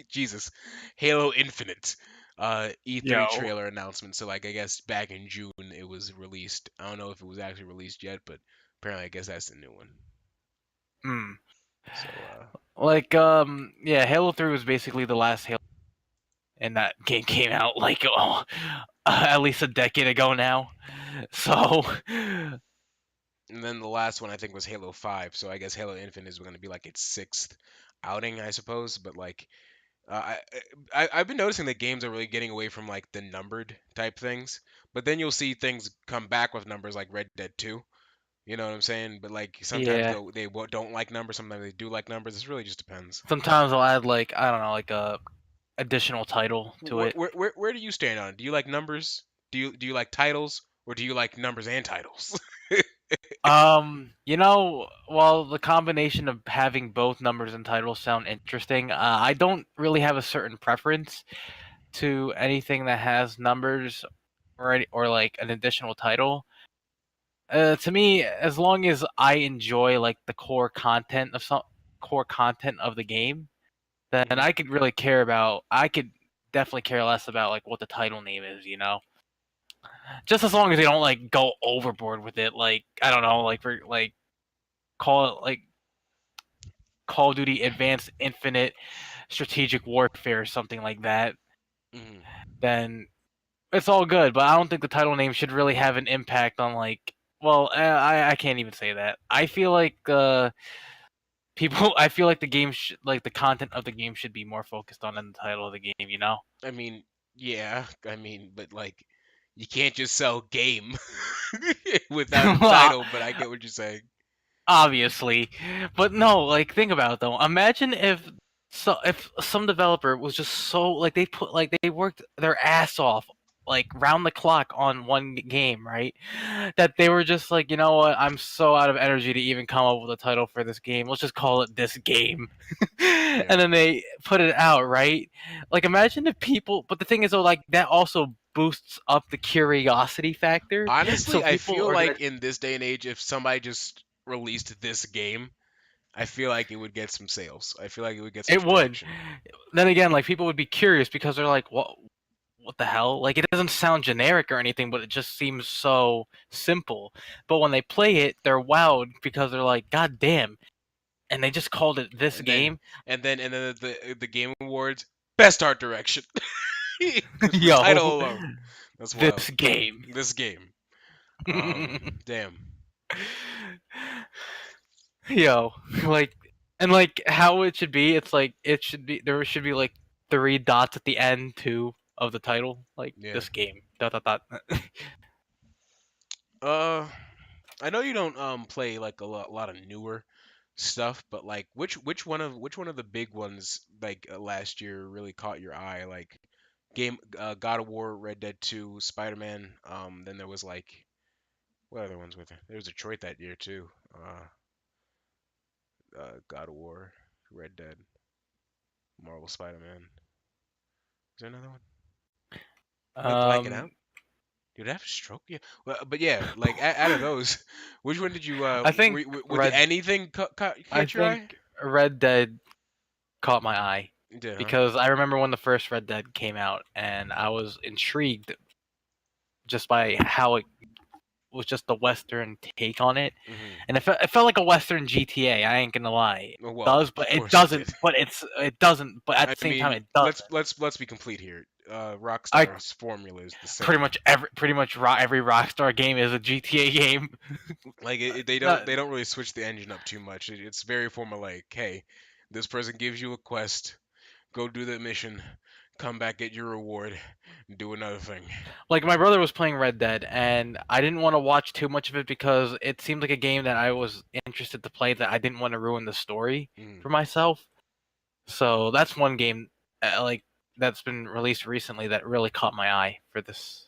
Jesus, Halo Infinite. E3 yo, trailer announcement. So like I guess back in June it was released. I don't know if it was actually released yet, but apparently I guess that's the new one. mm, So like yeah, Halo 3 was basically the last Halo, and that game came out like at least a decade ago now. So and then the last one I think was Halo 5. So I guess Halo Infinite is going to be like its sixth outing, I suppose. But like I've been noticing that games are really getting away from like the numbered type things, but then you'll see things come back with numbers like Red Dead 2. You know what I'm saying? But like sometimes yeah, don't like numbers, sometimes they do like numbers. It really just depends. sometimes I'll add like, I don't know, like a additional title to it. Where do you stand on it? Do you like numbers? Do you like titles, or do you like numbers and titles? While the combination of having both numbers and titles sound interesting, I don't really have a certain preference to anything that has numbers or like an additional title. To me, as long as I enjoy like the core content of the game, then Hmm. I could definitely care less about like what the title name is, just as long as they don't like go overboard with it. Like, I don't know, like for like call it like Call of Duty Advanced Infinite Strategic Warfare or something like that, Hmm. then it's all good. But I don't think the title name should really have an impact on like. Well, I can't even say that. I feel like people. I feel like like the content of the game should be more focused on than the title of the game. You know. I mean, yeah, but like you can't just sell game without a title. But I get what you're saying. Obviously, but no, like think about it though. Imagine if some developer was just so like they worked their ass off like round the clock on one game, right? That they were just like, you know what? I'm so out of energy to even come up with a title for this game. Let's just call it this game. Yeah. And then they put it out, right? Like imagine if people, but the thing is though, like that also boosts up the curiosity factor. So Honestly, I people feel are gonna like in this day and age, if somebody just released this game, I feel like it would get some sales. I feel like it would get some It would. traction. Then again, like people would be curious because they're like, what the hell? Like it doesn't sound generic or anything, but it just seems so simple. But when they play it, they're wowed because they're like, God damn. And they just called it this And then game. and then the game awards best art direction. Just the Yo, title alone. That's wild. this game. This game. Damn. Yo, like, and like how it should be, it's like there should be like three dots at the end too of the title, like Yeah. this game. Dot dot dot. Uh, I know you don't play like a lot of newer stuff, but like which one of the big ones like last year really caught your eye? Like God of War, Red Dead 2, Spider-Man. Then there was like what other ones with it? There was Detroit that year too. God of War, Red Dead, Marvel Spider-Man. Is there another one? Am I blanking um, out? Did I have a stroke? Yeah. Well, but yeah, like out of those, which one did you I think would anything I catch your think eye? Red Dead caught my eye You did, huh? because I remember when the first Red Dead came out, and I was intrigued just by how it was just the Western take on it, Hmm. and it felt like a Western GTA. I ain't gonna lie, it Well, does, of but it course it did. doesn't. It doesn't. But at I the same time, mean, it doesn't. let's be complete here. I Rockstar's formula is the pretty same. much every Rockstar game is a GTA game. Like they don't Not, they don't really switch the engine up too much. It's very formulaic. Hey, this person gives you a quest, go do the mission, come back, get your reward, and do another thing. like my brother was playing Red Dead, and I didn't want to watch too much of it because it seemed like a game that I was interested to play that I didn't want to ruin the story Mm. for myself. So that's one game like that's been released recently that really caught my eye for this.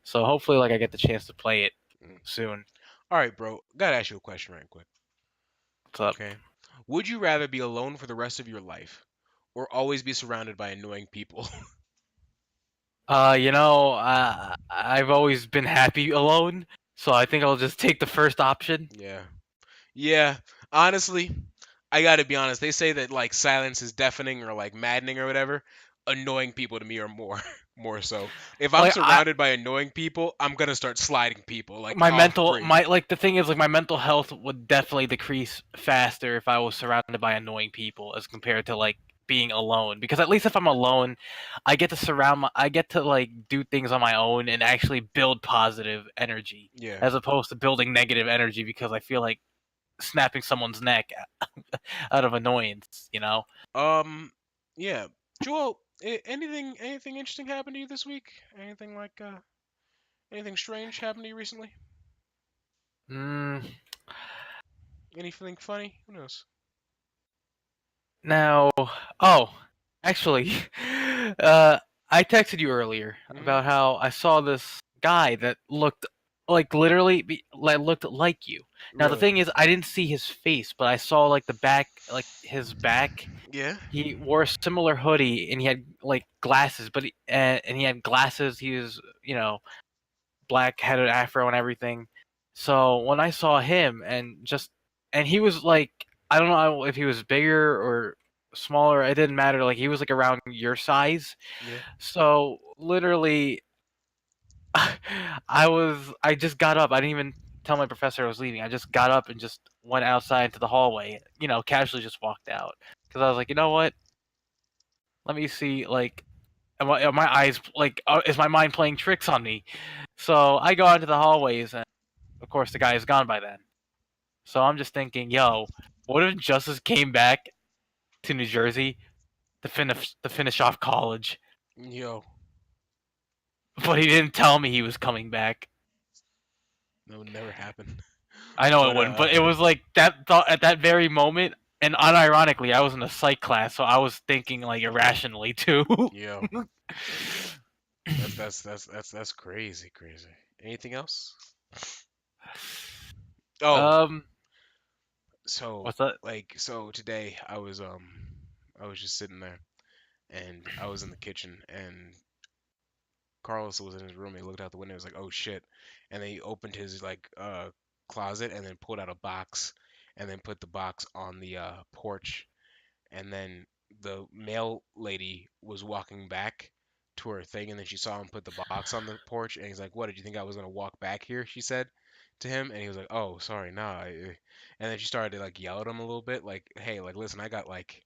So hopefully, like I get the chance to play it Mm. soon. All right, bro. Gotta ask you a question right quick. What's up? Okay. Would you rather be alone for the rest of your life, or always be surrounded by annoying people? I've always been happy alone, so I think I'll just take the first option. Yeah. Yeah. Honestly, I gotta be honest. They say that like silence is deafening or like maddening or whatever. Annoying people to me are more more so. If I'm Like I, surrounded by annoying people, I'm gonna start sliding people. Like, my oh mental, great. my like the thing is like my mental health would definitely decrease faster if I was surrounded by annoying people as compared to like being alone. Because at least if I'm alone, I get to like do things on my own and actually build positive energy Yeah. as opposed to building negative energy because I feel like snapping someone's neck out of annoyance. You know. Um. Yeah. Joel, anything interesting happened to you this week? Anything strange happened to you recently? Mm, Anything funny? Who knows? Now, oh, actually, uh, I texted you earlier Hmm. about how I saw this guy that looked like like looked like you. Now the Really? thing is, I didn't see his face, but I saw like the back, like his back. Yeah. He wore a similar hoodie and he had like glasses, and he had glasses. He was, black, had an afro and everything. So when I saw him and he was like, I don't know if he was bigger or smaller, it didn't matter. Like he was like around your size. Yeah. So literally, I just got up. I didn't even tell my professor I was leaving. I just got up and just went outside to the hallway. Casually just walked out because I was like, you know what? Let me see. Like, are my eyes like? Is my mind playing tricks on me? So I go out into the hallways, and of course the guy is gone by then. So I'm just thinking, yo, what if Justice came back to New Jersey to finish off college, Yo. but he didn't tell me he was coming back. That would never happen. I know it But wouldn't, but it was like that thought at that very moment. And unironically, I was in a psych class, so I was thinking like irrationally too. yo, that's crazy, crazy. Anything else? Oh, um, so what's that? so today I was just sitting there and I was in the kitchen and Carlos was in his room. He looked out the window. He was like, "Oh shit!" And then he opened his like closet and then pulled out a box and then put the box on the porch. And then the mail lady was walking back to her thing, and then she saw him put the box on the porch, and he's like, "What, did you think I was gonna walk back here?" She said to him, and he was like, "Oh, sorry, nah." And then she started to like yell at him a little bit, like, "Hey, like, listen, I got like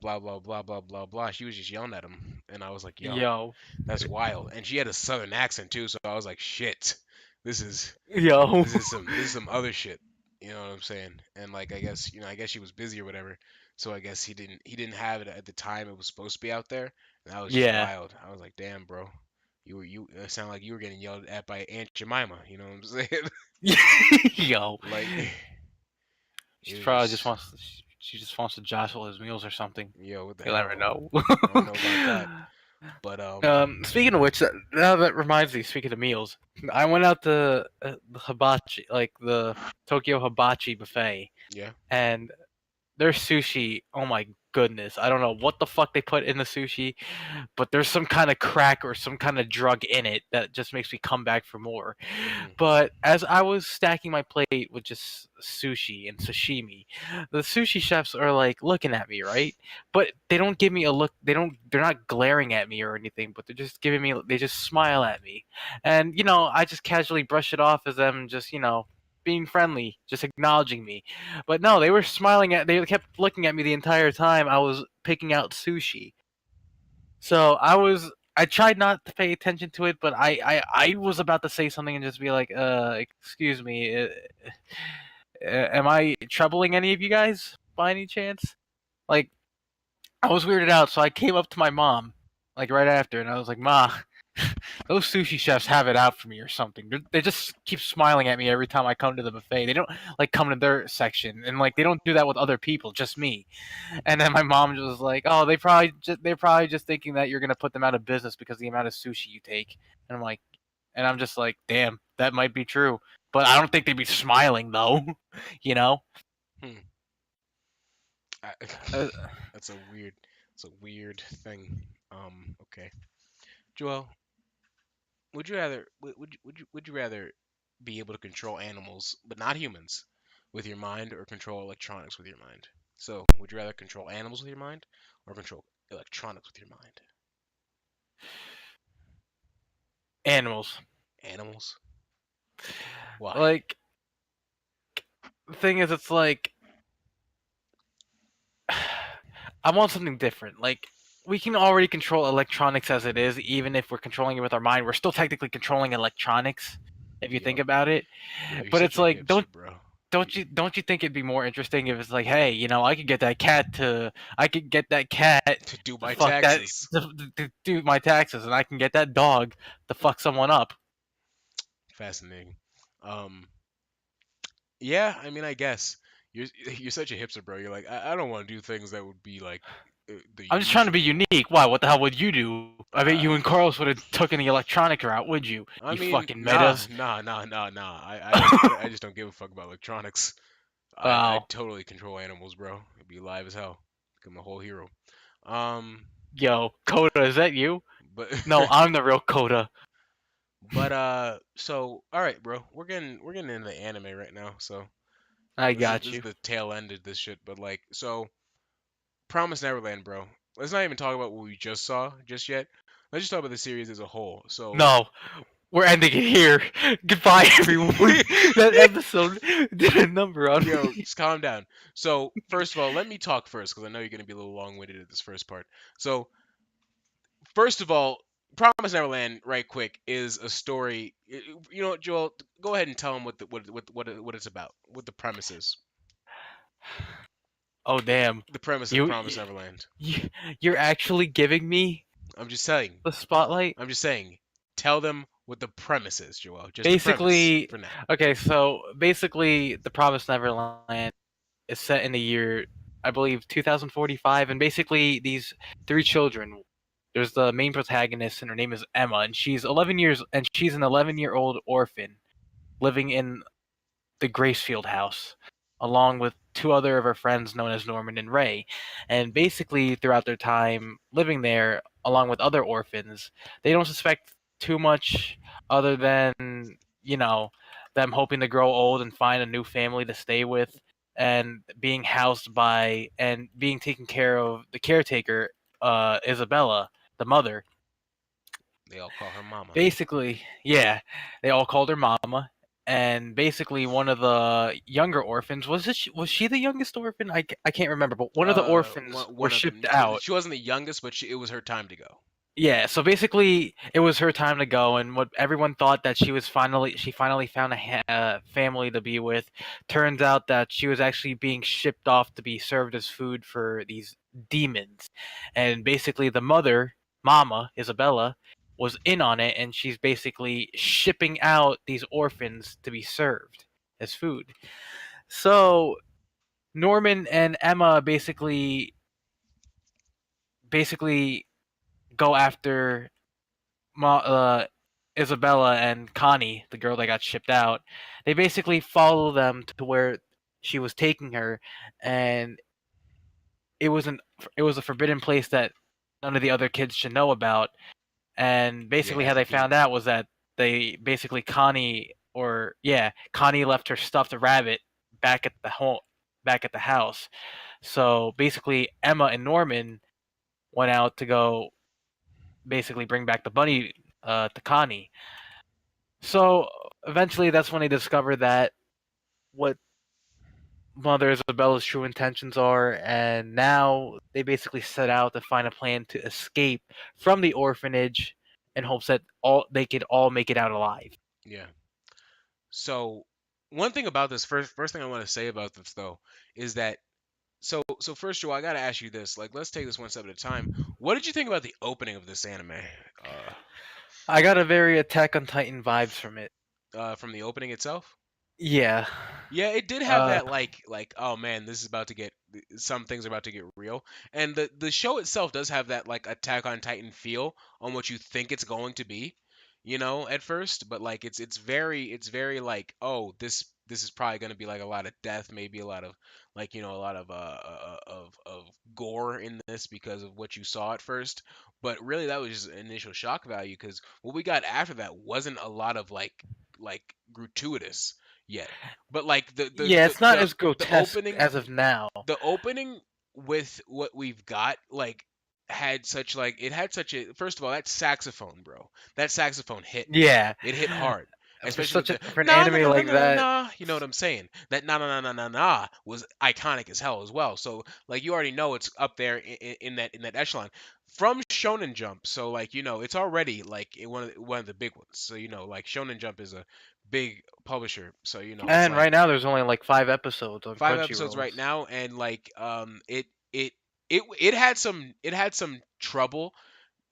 blah blah blah blah blah blah." She was just yelling at him, and I was like, "Yo, Yo, that's wild." And she had a southern accent too, so I was like, "Shit, this is yo, this is some other shit." You know what I'm saying? And like I guess she was busy or whatever. So I guess he didn't have it at the time it was supposed to be out there. And that was just yeah, wild. I was like, "Damn, bro. You it sounded like you were getting yelled at by Aunt Jemima, you know what I'm saying?" yo. Like it She was probably just just wants. She just wants to jostle his meals or something. yo, what the You'll never hell? know. I don't know about that. But Speaking of which, now that reminds me. Speaking of meals, I went out to the hibachi, like the Tokyo Hibachi buffet, yeah. and their sushi. Oh my goodness! I don't know what the fuck they put in the sushi, but there's some kind of crack or some kind of drug in it that just makes me come back for more. Mhm. But as I was stacking my plate with just sushi and sashimi, the sushi chefs are like looking at me, right? But they don't give me a look. They're not glaring at me or anything, but they're just giving me, they just smile at me. And I just casually brush it off as them just, being friendly, just acknowledging me. But no, they kept looking at me the entire time I was picking out sushi. So I tried not to pay attention to it, but I was about to say something and just be like, excuse me, am I troubling any of you guys by any chance? Like, I was weirded out, so I came up to my mom, like right after, and I was like, Ma, those sushi chefs have it out for me or something. They just keep smiling at me every time I come to the buffet. They don't like come to their section, and like they don't do that with other people, just me. And then my mom was like, "Oh, they're probably just thinking that you're gonna put them out of business because of the amount of sushi you take." And I'm like, and I'm just like, damn, that might be true. But I don't think they'd be smiling though, you know. Hmm. I, Uh, that's a weird. It's a weird thing. Okay. Joel, would you rather be able to control animals but not humans with your mind, or control electronics with your mind? So, would you rather control animals with your mind, or control electronics with your mind? Animals. Animals? Why? Like the thing is, it's like I want something different. Like we can already control electronics as it is, even if we're controlling it with our mind. We're still technically controlling electronics, if you think Yo, about it. yo, you're But such it's a like, hipster, bro. don't you think it'd be more interesting if it's like, hey, I could get that cat to I could get that cat To do to my fuck that taxes. to do my taxes, and I can get that dog to fuck someone up. Fascinating. Um, yeah, I mean, I guess you're such a hipster, bro. You're like, I don't want to do things that would be like the I'm just trying to be usual. unique. Why? What the hell would you do? I bet Uh, you and Carlos would have taken the electronic route, would you? I You mean, fucking nah, metas. nah, nah, nah, nah. I just don't give a fuck about electronics. I'd Wow. totally control animals, bro. It'd be live as hell. Become a whole hero. Um, Yo, Coda, is that you? but No, I'm the real Coda. so all right, bro. We're getting into the anime right now. So I this is got this is you. the tail end of this shit. But like, so Promise Neverland, bro. Let's not even talk about what we just saw just yet. Let's just talk about the series as a whole. So, No, we're ending it here. Goodbye, everyone. That episode did a number on yo, me. just calm down. So, first of all, let me talk first because I know you're gonna be a little long-winded at this first part. So, first of all, Promise Neverland, right quick, is a story. You know, what, Joel, go ahead and tell them what it's about, what the premise is. Oh damn, The premise of you, Promise Neverland. you you're actually giving me I'm just saying. the spotlight. I'm just saying. Tell them what the premise is, Joel. Just the premise Basically, for now. okay, so basically, the Promised Neverland is set in the year, I believe, 2045, and basically these three children. There's the main protagonist, and her name is Emma, and she's an 11-year-old orphan living in the Gracefield house, along with two other of her friends known as Norman and Ray. And basically, throughout their time living there, along with other orphans, they don't suspect too much other than, you know, them hoping to grow old and find a new family to stay with, and being housed by and being taken care of the caretaker, Isabella, the mother. They all call her Mama. Basically, yeah, they all called her Mama, and basically one of the younger orphans was she the youngest orphan? I can't remember, but one of the orphans were One of shipped them. out. She wasn't the youngest, but it was her time to go. Yeah, so basically it was her time to go, and what everyone thought that she finally found a family to be with. Turns out that she was actually being shipped off to be served as food for these demons, and basically the mother, Mama Isabella, was in on it, and she's basically shipping out these orphans to be served as food. So Norman and Emma basically go after Isabella and Connie, the girl that got shipped out. They basically follow them to where she was taking her, and it was an it was a forbidden place that none of the other kids should know about. And Yeah, it basically, how has a they theme. found out was that they basically Connie left her stuffed rabbit back at the home, back at the house. So basically, Emma and Norman went out to go basically bring back the bunny to Connie. So eventually, that's when they discover that what Mother Isabella's true intentions are, and now they basically set out to find a plan to escape from the orphanage in hopes that all they could all make it out alive. Yeah. So one thing about this first thing I want to say about this though is that so first Joel, I gotta ask you this. Like, let's take this one step at a time. What did you think about the opening of this anime? Uh, I got a very Attack on Titan vibes from it. from the opening itself? Yeah. Yeah, it did have Uh, that like oh man, this is about to get some things are about to get real. And the show itself does have that like Attack on Titan feel on what you think it's going to be. at first, but like it's very like, oh, this is probably going to be like a lot of death, maybe a lot of like, a lot of of gore in this because of what you saw at first. But really that was just initial shock value, because what we got after that wasn't a lot of like gratuitous yet. But like Yeah, it's not as the grotesque opening as of now. the opening with what we've got, like, had such like it had such a first of all, that saxophone, bro. That saxophone hit. Yeah, It hit hard. for Especially with such a the for an na na anime na na like na na that. na. You know what I'm saying? That na na na na na na was iconic as hell as well. So like you already know it's up there in that echelon from Shonen Jump. So like it's already like one of the big ones. So like Shonen Jump is a big publisher. So it's And like right now, there's only like 5 episodes on 5 episodes Crunchyroll. right now, and like it it had some trouble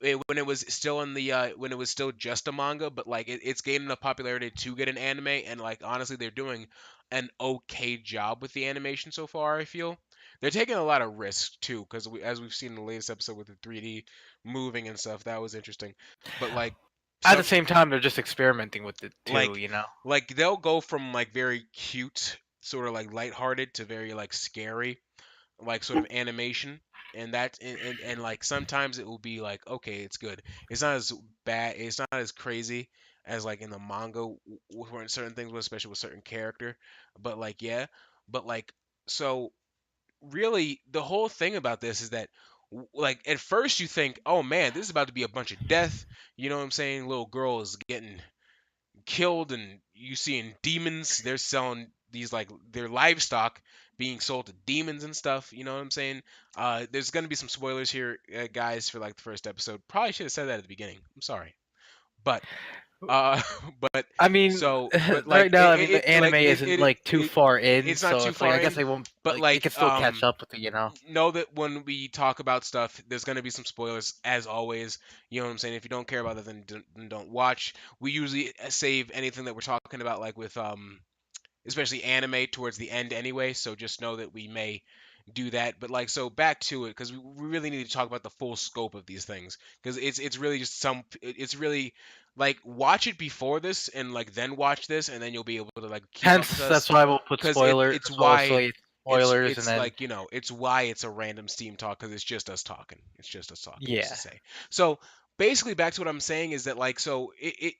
when it was still in the when it was still just a manga, but like it's gained enough popularity to get an anime, and like honestly they're doing an okay job with the animation so far. I feel they're taking a lot of risks too, because as we've seen in the latest episode with the 3D moving and stuff, that was interesting. But like At the some same time, they're just experimenting with it too. like You know. they'll go from like very cute, sort of like lighthearted, to very like scary, like sort of animation. And like sometimes it will be like, okay, it's good, it's not as bad, it's not as crazy as like in the manga with certain things, especially with certain character. But like, yeah, but like, so really the whole thing about this is that like at first you think, oh man, this is about to be a bunch of death. You know what I'm saying? Little girl is getting killed, and you seeing demons. They're selling these, like, their livestock being sold to demons and stuff. You know what I'm saying? There's gonna be some spoilers here, guys, for like the first episode. Probably should have said that at the beginning. I'm sorry, but uh, but I mean, but right like now, I mean, the anime like isn't like too far in, it's not so too it's like far I guess in, they won't but like they can like still catch up with it. You know. know that when we talk about stuff, there's going to be some spoilers as always. You know what I'm saying? If you don't care about that, then don't watch. We usually save anything that we're talking about, like with especially anime, towards the end anyway. So just know that we may do that. But like, so back to it, because we really need to talk about the full scope of these things, because it's really just it's really like, watch it before this and like then watch this, and then you'll be able to like keep up with Hence, us, that's why we'll put because spoiler it's as well as why say it's spoilers, and it's then like, it's why it's a random Steam talk, because it's just us talking. It's just us talking, just to yeah. say. So basically, back to what I'm saying is that, like, so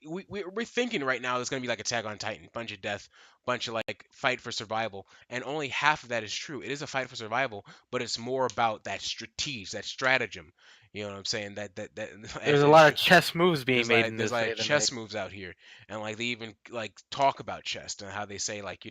we're thinking right now it's gonna be like Attack on Titan, bunch of death, bunch of like fight for survival, and only half of that is true. It is a fight for survival, but it's more about that strategy, that stratagem. You know what I'm saying? That There's as a it lot of should. chess moves being There's made like in there's this like anime. chess moves out here, and like they even like talk about chess, and how they say, like,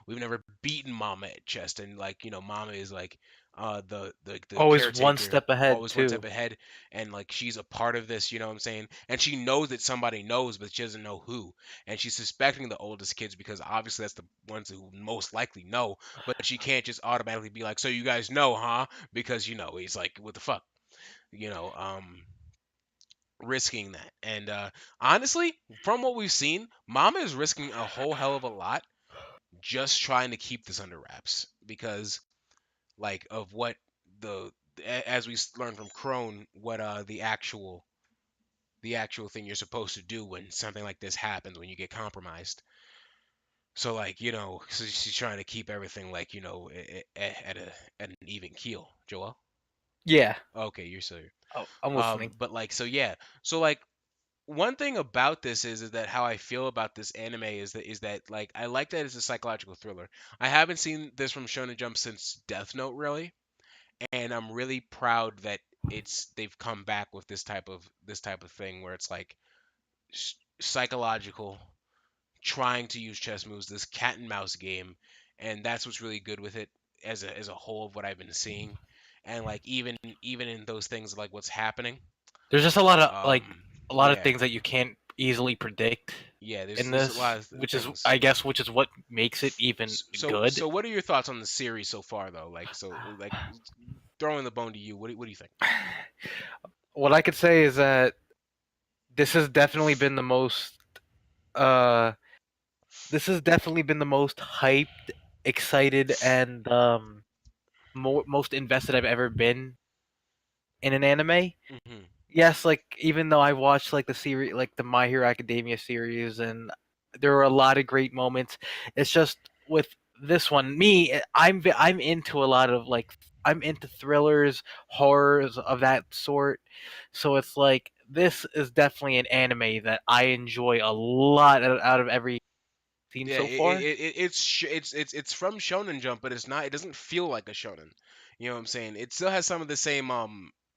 we've never beaten Mama at chess, and like, Mama is like the Always one caretaker, step ahead always one too. step ahead, and like she's a part of this. You know what I'm saying? And she knows that somebody knows, but she doesn't know who, and she's suspecting the oldest kids, because obviously that's the ones who most likely know, but she can't just automatically be like, so you guys know, huh? Because he's like, what the fuck, you know um risking that. And honestly, from what we've seen, Mama is risking a whole hell of a lot just trying to keep this under wraps, because like of what the as we learned from Crone, what the actual thing you're supposed to do when something like this happens, when you get compromised. So like, so she's trying to keep everything, like, at an even keel. Joel? Yeah. Okay, you're still here. Oh, I'm listening. But like, so yeah. So like, one thing about this is that how I feel about this anime is that like, I like that it's a psychological thriller. I haven't seen this from Shonen Jump since Death Note, really, and I'm really proud that they've come back with this type of thing, where it's like psychological, trying to use chess moves, this cat and mouse game, and that's what's really good with it, as a whole, of what I've been seeing. And like, even in those things, like what's happening. There's just a lot of Yeah, things that you can't easily predict yeah. There's in there's a this, lot of which is things. I guess which is what makes it even So good. so what are your thoughts on the series so far, though? Like, so like, throwing the bone to you. What do you think? What I could say is that this has definitely been the most uh this has definitely been the most hyped, excited, and most invested I've ever been in an anime. Hmm. yes, like even though I watched like the series, like the My Hero Academia series, and there were a lot of great moments. It's just with this one, I'm into a lot of like I'm into thrillers, horrors of that sort. So it's like this is definitely an anime that I enjoy a lot out of every seen Yeah, so far. it's from Shonen Jump, but it's not. It doesn't feel like a shonen. You know what I'm saying? It still has some of the same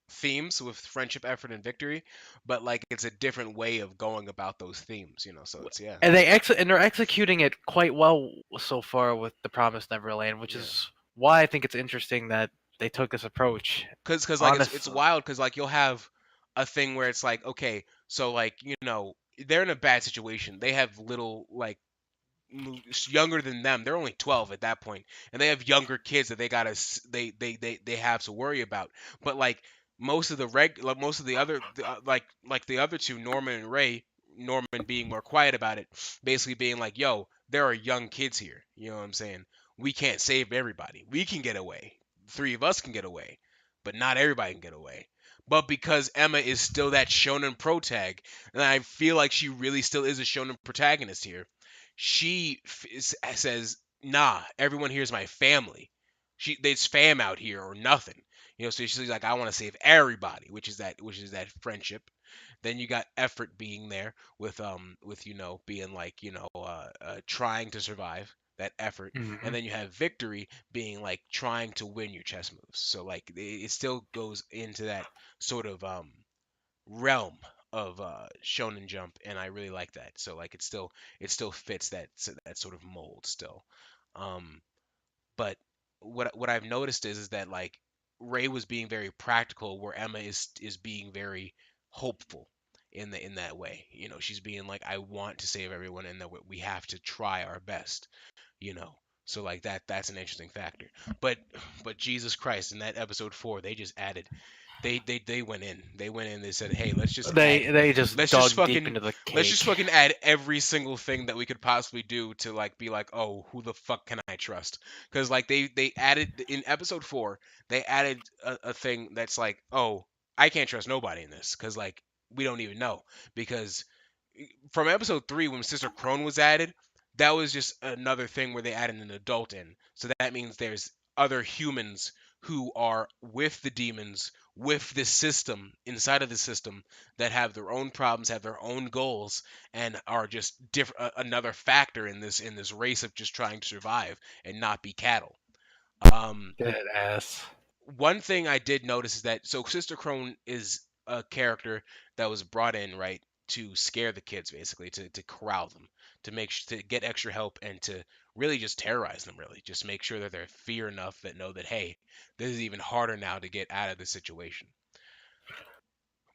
themes with friendship, effort, and victory, but like it's a different way of going about those themes. You know, so it's yeah, And they're executing it quite well so far with The Promised Neverland, which yeah. is why I think it's interesting that they took this approach. Cause like it's Honest, wild. Cause like you'll have a thing where it's like okay, so like they're in a bad situation. They have little like younger than them. They're only 12 at that point, and they have younger kids that they gotta they have to worry about. But like most of the other like the other two, Norman and Ray, Norman being more quiet about it, basically being like, "Yo, there are young kids here. You know what I'm saying? We can't save everybody. We can get away. Three of us can get away, but not everybody can get away." But because Emma is still that shonen protag, and I feel like she really still is a shonen protagonist here, says, "Nah, everyone here is my family. There's fam out here or nothing." So she's like, "I want to save everybody," which is that friendship. Then you got effort being there with being like trying to survive that effort, and hmm then you have victory being like trying to win your chess moves. So like it still goes into that sort of realm of Shonen Jump, and I really like that. So like it still fits that sort of mold still. Um, but what I've noticed is that like Ray was being very practical, where Emma is being very hopeful in that way. She's being like, I want to save everyone, and that we have to try our best. You know. So like that's an interesting factor. But but Jesus Christ, in that episode 4, they just added they went in. They went in. They said, "Hey, let's just add. they just Let's just dug deep fucking. into the Let's just cake. fucking add every single thing that we could possibly do to like be like, oh, who the fuck can I trust? Because like they added in episode 4, they added a thing that's like, oh, I can't trust nobody in this because like we don't even know because from episode 3 when Sister Crone was added, that was just another thing where they added an adult in. So that means there's other humans who are with the demons, with this system, inside of the system, that have their own problems, have their own goals, and are just another factor in this race of just trying to survive and not be cattle. Um, Dead ass. One thing I did notice is that so Sister Crone is a character that was brought in right to scare the kids, basically to corral them, to get extra help, and to really just terrorize them, really just make sure that they're fear enough that know that, hey, this is even harder now to get out of this situation.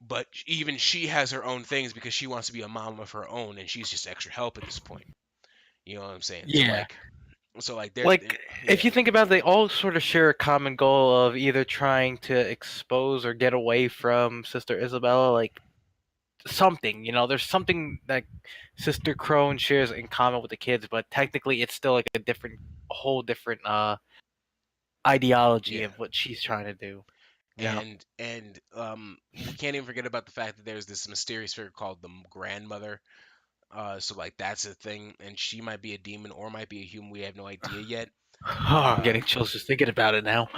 But even she has her own things because she wants to be a mom of her own, and she's just extra help at this point. You know what I'm saying? So Yeah. like there, Like if yeah, you think about it, they all sort of share a common goal of either trying to expose or get away from Sister Isabella, like something, there's something that Sister Crone shares in common with the kids, but technically it's still like a whole different ideology yeah. of what she's trying to do. Yeah. And we can't even forget about the fact that there's this mysterious figure called the grandmother. So like that's a thing, and she might be a demon or might be a human. We have no idea yet. Oh, I'm Uh, getting chills just thinking about it now.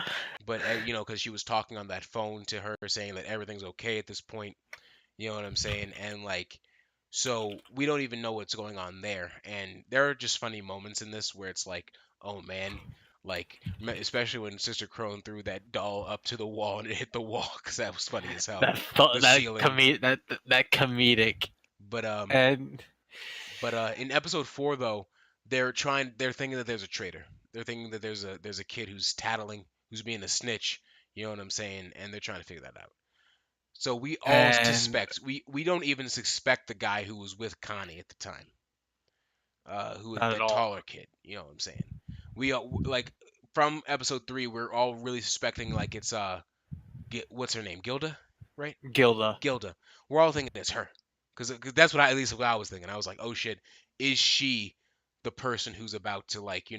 but because she was talking on that phone to her, saying that everything's okay at this point. You know what I'm saying? And like, so we don't even know what's going on there. And there are just funny moments in this where it's like, oh man, like especially when Sister Crone threw that doll up to the wall and it hit the wall, because that was funny as hell. The ceiling. That comedic But and in episode 4 though, they're thinking that there's a traitor. They're thinking that there's a kid who's tattling, who's being a snitch. You know what I'm saying? And they're trying to figure that out. So we all and suspect. We don't even suspect the guy who was with Connie at the time. Who was not at that all. taller kid? You know what I'm saying? We all like from episode 3, we're all really suspecting like it's what's her name? Gilda, right? Gilda. Gilda. We're all thinking it's her, because that's what at least what I was thinking. I was like, oh shit, is she the person who's about to like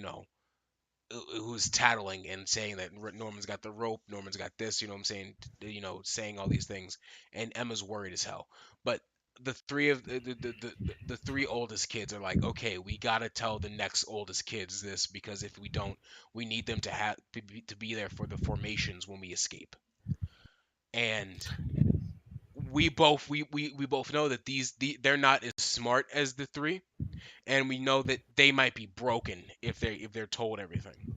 who's tattling and saying that Norman's got the rope, Norman's got this, you know what I'm saying, saying all these things, and Emma's worried as hell. But the three oldest kids are like, okay, we gotta tell the next oldest kids this because if we don't, we need them to be there for the formations when we escape. And we both know that they're not as smart as the three, and we know that they might be broken if they're told everything.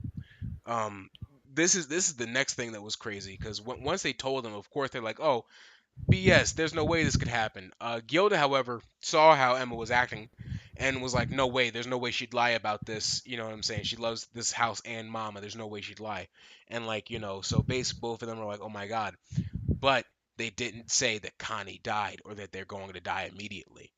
Um, this is the next thing that was crazy because once they told him, of course they're like, "Oh, BS! There's no way this could happen." Gilda, however, saw how Emma was acting and was like, "No way! There's no way she'd lie about this." You know what I'm saying? She loves this house and Mama. There's no way she'd lie. And like, so basically both of them are like, "Oh my God!" But they didn't say that Connie died or that they're going to die immediately.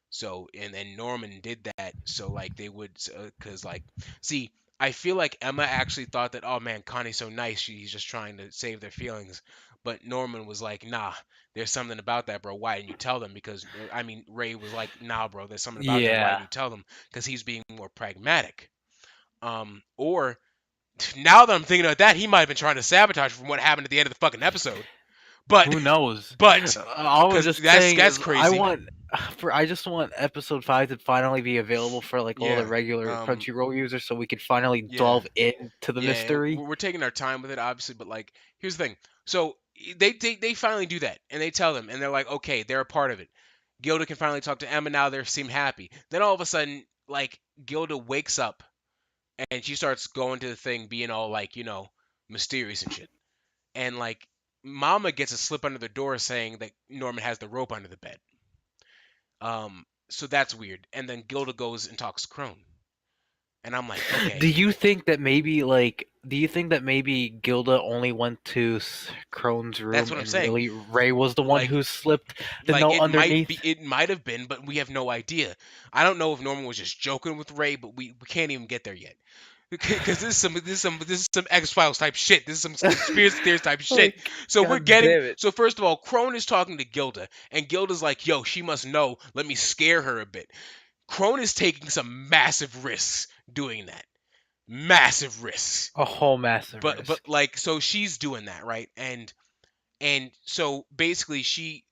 So and then Norman did that so like they would because like see I feel like Emma actually thought that oh man Connie's so nice she's just trying to save their feelings, but Norman was like nah there's something about that bro why didn't you tell them because I mean Ray was like nah bro there's something about that why didn't Yeah. you tell them because he's being more pragmatic. Or now that I'm thinking of that he might have been trying to sabotage from what happened at the end of the fucking episode, but Who knows? but All I'm because just that's saying that's is crazy. I just want episode 5 to finally be available for like all the Yeah. regular Um, Crunchyroll users so we could finally yeah. delve into the Yeah, and mystery. we're taking our time with it, obviously, but like, here's the thing. So they finally do that, and they tell them, and they're like, okay, they're a part of it. Gilda can finally talk to Emma now. They seem happy. Then all of a sudden, like, Gilda wakes up and she starts going to the thing, being all like, mysterious and shit. And like, Mama gets a slip under the door saying that Norman has the rope under the bed. So that's weird. And then Gilda goes and talks to Crone, and I'm like, Do okay, you think that maybe Gilda only went to Crone's that's room what I'm and saying. really Ray was the one Like who slipped the like note underneath? it might have been, but we have no idea. I don't know if Norman was just joking with Ray, but we can't even get there yet. Because this is some X Files type shit. This is some conspiracy theories type shit. Like, So we're god getting damn it. so first of all, Crone is talking to Gilda, and Gilda's like, "Yo, she must know. Let me scare her a bit." Crone is taking some massive risks doing that, massive risks. A whole massive But risk. like, so she's doing that right, and so basically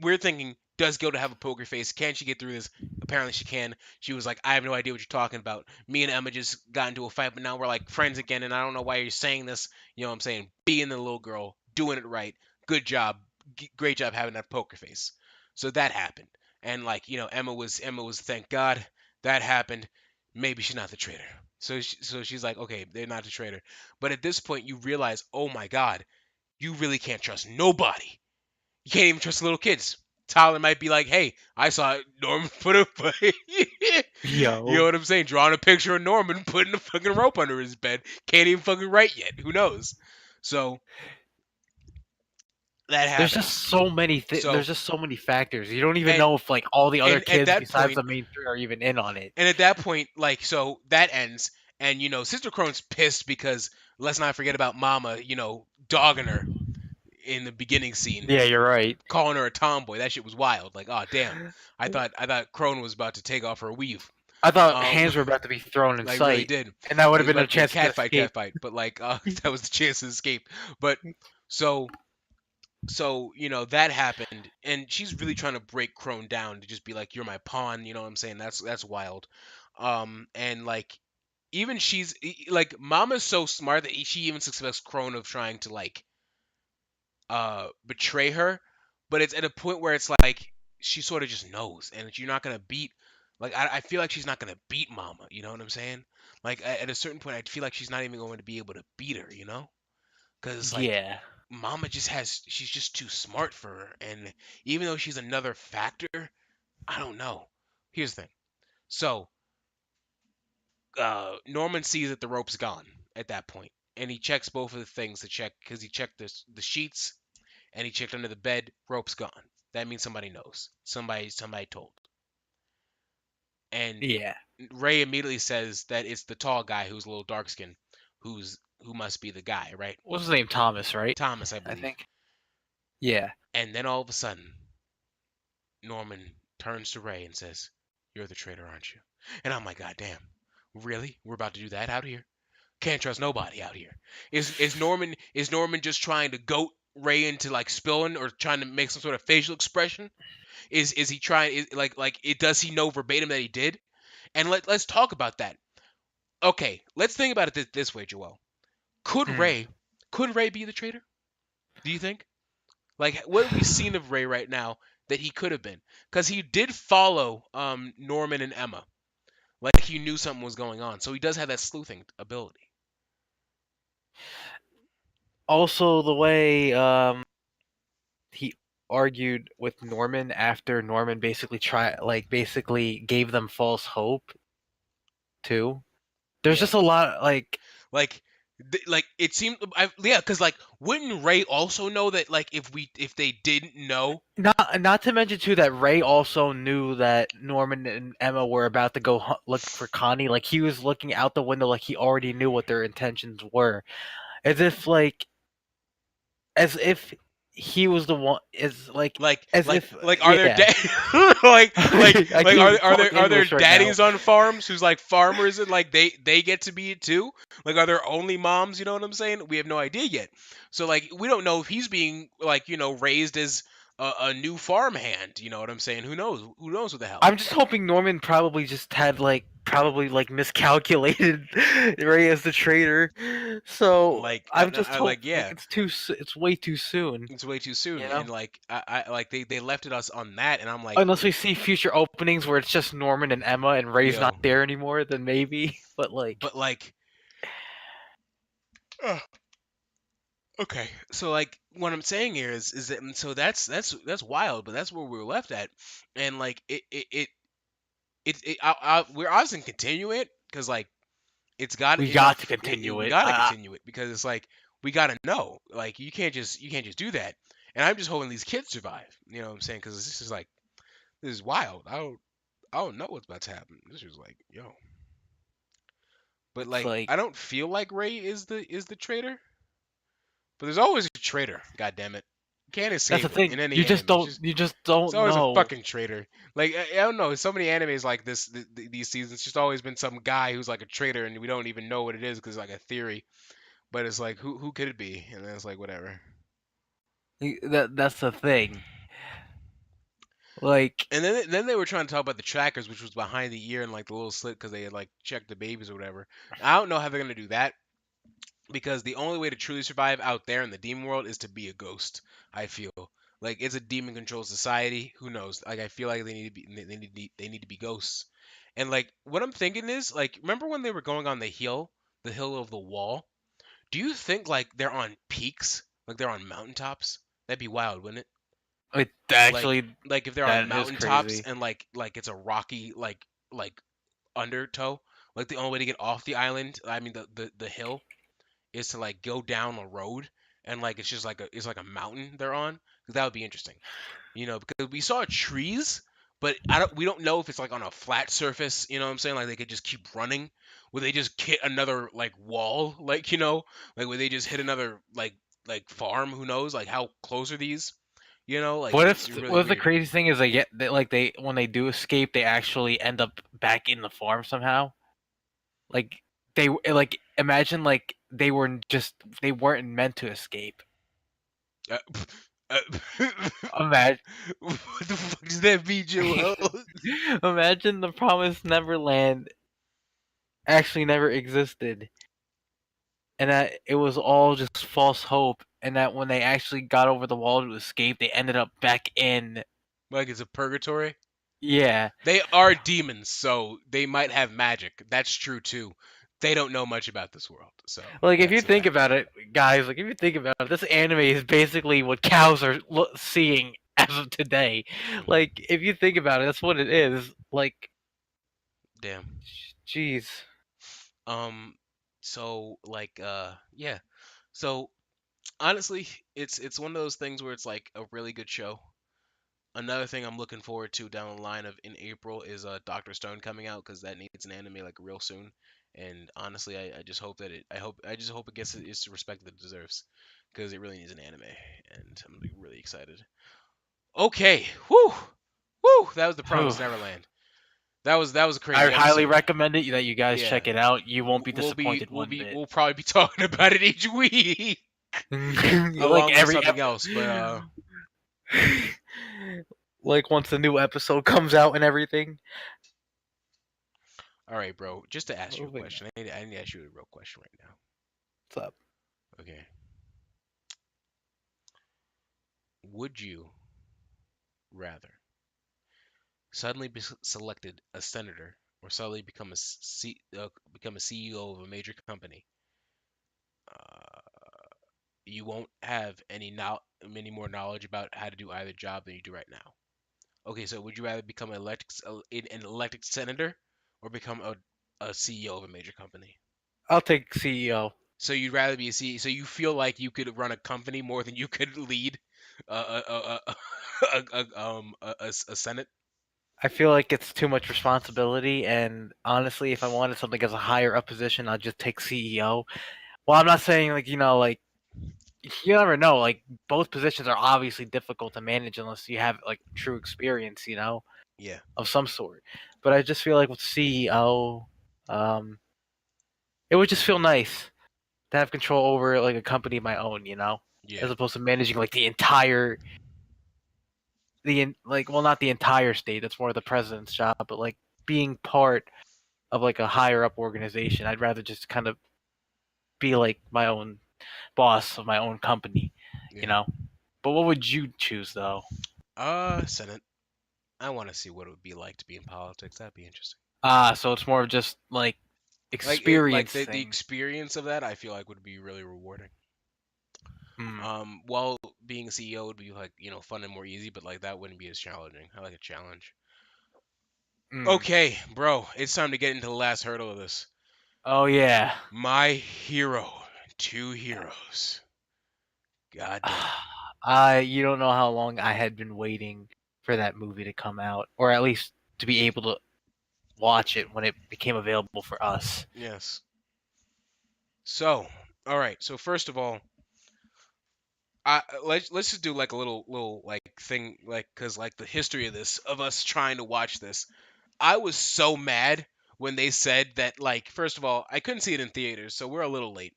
we're thinking, does Gilda have a poker face? Can she get through this? Apparently she can. She was like, I have no idea what you're talking about. Me and Emma just got into a fight, but now we're like friends again, and I don't know why you're saying this. You know what I'm saying? Being the little girl, doing it right. Good job. Great job having that poker face. So that happened. And like, Emma was thank God that happened. Maybe she's not the traitor. So she's like, okay, they're not the traitor. But at this point you realize, oh my God, you really can't trust nobody. You can't even trust little kids. Tyler might be like, "Hey, I saw Norman put a, you know Yo. what I'm saying? Drawing a picture of Norman putting a fucking rope under his bed. Can't even fucking write yet. Who knows?" So that happens. There's So just so many factors. You don't even and know if like all the other and at kids that besides point, the main three are even in on it. like, so that ends, and Sister Crone's pissed because let's not forget about Mama, dogging her in the beginning scene, Yeah, you're right. calling her a tomboy. That shit was wild. Like, oh damn, I thought Crone was about to take off her weave. I thought Um, hands were about to be thrown in I really sight, did. and that would It have was been about a to be a chance to cat escape. fight, but like, that was the chance to escape. But so that happened, and she's really trying to break Crone down to just be like, you're my pawn. You know what I'm saying? That's wild. And like even like Mama's so smart that she even suspects Crone of trying to like betray her, but it's at a point where it's like she sort of just knows, and you're not gonna beat. Like I feel like she's not gonna beat Mama. You know what I'm saying? Like at a certain point, I feel like she's not even going to be able to beat her. Because like Yeah. Mama she's just too smart for her, and even though she's another factor, I don't know. Here's the thing. So Norman sees that the rope's gone at that point, and he checks both of the things to check because he checked the sheets and he checked under the bed, rope's gone. That means somebody knows. Somebody told. And Yeah. Ray immediately says that it's the tall guy who's a little dark skinned, who must be the guy, right? What's his name? Thomas, right? Thomas, I I believe. think. Yeah. And then all of a sudden, Norman turns to Ray and says, "You're the traitor, aren't you?" And I'm like, God damn, really? We're about to do that out here? Can't trust nobody out here. Is Norman just trying to goat Ray into like spilling or trying to make some sort of facial expression? Is he trying like it does he know verbatim that he did? And let's talk about that. Okay, let's think about it this way, Joel. Could Hmm. Ray could Ray be the traitor? Do you think? Like what have we seen of Ray right now that he could have been? Because he did follow Norman and Emma. Like he knew something was going on. So he does have that sleuthing ability. Also, the way he argued with Norman after Norman basically gave them false hope too. There's Yeah. just a lot like Like like it seemed yeah, cuz like wouldn't Ray also know that like if they didn't know not to mention too that Ray also knew that Norman and Emma were about to go look for Connie. Like he was looking out the window, like he already knew what their intentions were, as if like as if he was the one. Is like as if like are there yeah. I like can't even are talk there are there English right now. daddies on farms who's like farmers and like they get to be it too? Like are there only moms, you know what I'm saying? We have no idea yet. So like we don't know if he's being like, raised as a new farm hand, you know what I'm saying? Who knows? Who knows what the hell? I'm just hoping Norman probably just had probably miscalculated Ray as the traitor. So I'm just hope Like like yeah, it's way too soon, it's way too you soon know. and like I like they left it us on that and I'm like, Unless we see future openings where it's just Norman and Emma and Ray's yo, not there anymore, then maybe. But but like okay, so like what I'm saying here is that and so that's wild, but that's where we were left at, and like we're obviously gonna continue it because like we got to continue we it. gotta continue it because it's like we gotta know like you can't just do that, and I'm just hoping these kids survive, you know what I'm saying? Because this is like this is wild. I don't know what's about to happen. This was like yo, but It's like like I don't feel like Ray is the traitor. But there's always a traitor. God damn it, you can't that's the escape it thing. in any anime. You just It's don't always a know. fucking traitor. Like I don't know. So many animes like this these seasons. It's just always been some guy who's like a traitor, and we don't even know what it is because it's like a theory. But it's like who could it be? And then it's like whatever. That's the thing. Like And then they were trying to talk about the trackers, which was behind the ear and like the little slit because they had like checked the babies or whatever. I don't know how they're gonna do that because the only way to truly survive out there in the demon world is to be a ghost. I feel like it's a demon controlled society. Who knows? Like I feel like they need to be ghosts. And like what I'm thinking is like remember when they were going on the hill of the wall? Do you think like they're on peaks, like they're on mountaintops? That'd be wild, wouldn't it? it Like actually like if they're on that is mountaintops crazy. and like it's a rocky like undertow, like the only way to get off the island, I mean the hill is to like go down a road and like it's just like a mountain they're on. 'Cause that would be interesting, because we saw trees, but we don't know if it's like on a flat surface. You know what I'm saying? Like they could just keep running. Would they just hit another like wall? Like like would they just hit another like farm? Who knows? Like how close are these? Like it's really What if the weird. crazy thing is they when they do escape they actually end up back in the farm somehow? Like like imagine like they weren't meant to escape. Uh, uh, Imagine what the fuck does that mean, Joel? imagine the promised Neverland actually never existed and that it was all just false hope and that when they actually got over the wall to escape they ended up back in. Like it's a purgatory? Yeah. They are demons, so they might have magic. That's true too. They don't know much about this world, so Like if you that's a think fact. about it, guys, like if you think about it, this anime is basically what cows are seeing as of today. Like if you think about it, that's what it is. Like, Damn. jeez. Um. So like, yeah. So honestly, it's one of those things where it's like a really good show. Another thing I'm looking forward to down the line of in April is Doctor Stone coming out because that needs an anime like real soon. And honestly, I just hope that I just hope it gets its respect that it deserves because it really needs an anime, and I'm like, really excited. Okay, whoo, whoo, that was the Whew. Promised Neverland. That was a I crazy highly episode. recommend it that you guys Yeah, check it out. You won't be we'll be disappointed one bit. we'll probably be talking about it each week Like along with every something else. But like once the new episode comes out and everything. all right, bro. Just to ask you a Moving on. question, I need to ask you a real question right now. What's up? Okay, would you rather suddenly be selected a senator or suddenly become a CEO of a major company? Uh, you won't have any more knowledge about how to do either job than you do right now. Okay, so would you rather become an elected senator or become a CEO of a major company? I'll take CEO. So you'd rather be a CEO. So you feel like you could run a company more than you could lead a Senate? I feel like it's too much responsibility, and honestly, if I wanted something as a higher up position, I'd just take CEO. Well, I'm not saying like like you never know. Like both positions are obviously difficult to manage unless you have like true experience, Yeah, of some sort. But I just feel like with CEO, um, it would just feel nice to have control over like a company of my own, yeah, as opposed to managing like the entire like well not the entire state. That's more the president's job, but like being part of like a higher up organization. I'd rather just kind of be like my own boss of my own company, you yeah. know. But what would you choose though? Senate. I want to see what it would be like to be in politics. That'd be interesting. So it's more of just like Like the experiencing. experience of that, I feel like would be really rewarding. Mm, While being a CEO would be like fun and more easy, but like that wouldn't be as challenging. I like a challenge. mm. Okay, bro, it's time to get into the last hurdle of this. Oh yeah. My hero, two heroes. God damn. I you don't know how long I had been waiting for that movie to come out, or at least to be able to watch it when it became available for us. Yes. So, all right. So first of all, let's just do like a little like thing like because like the history of this of us trying to watch this. I was so mad when they said that like first of all I couldn't see it in theaters, so we're a little late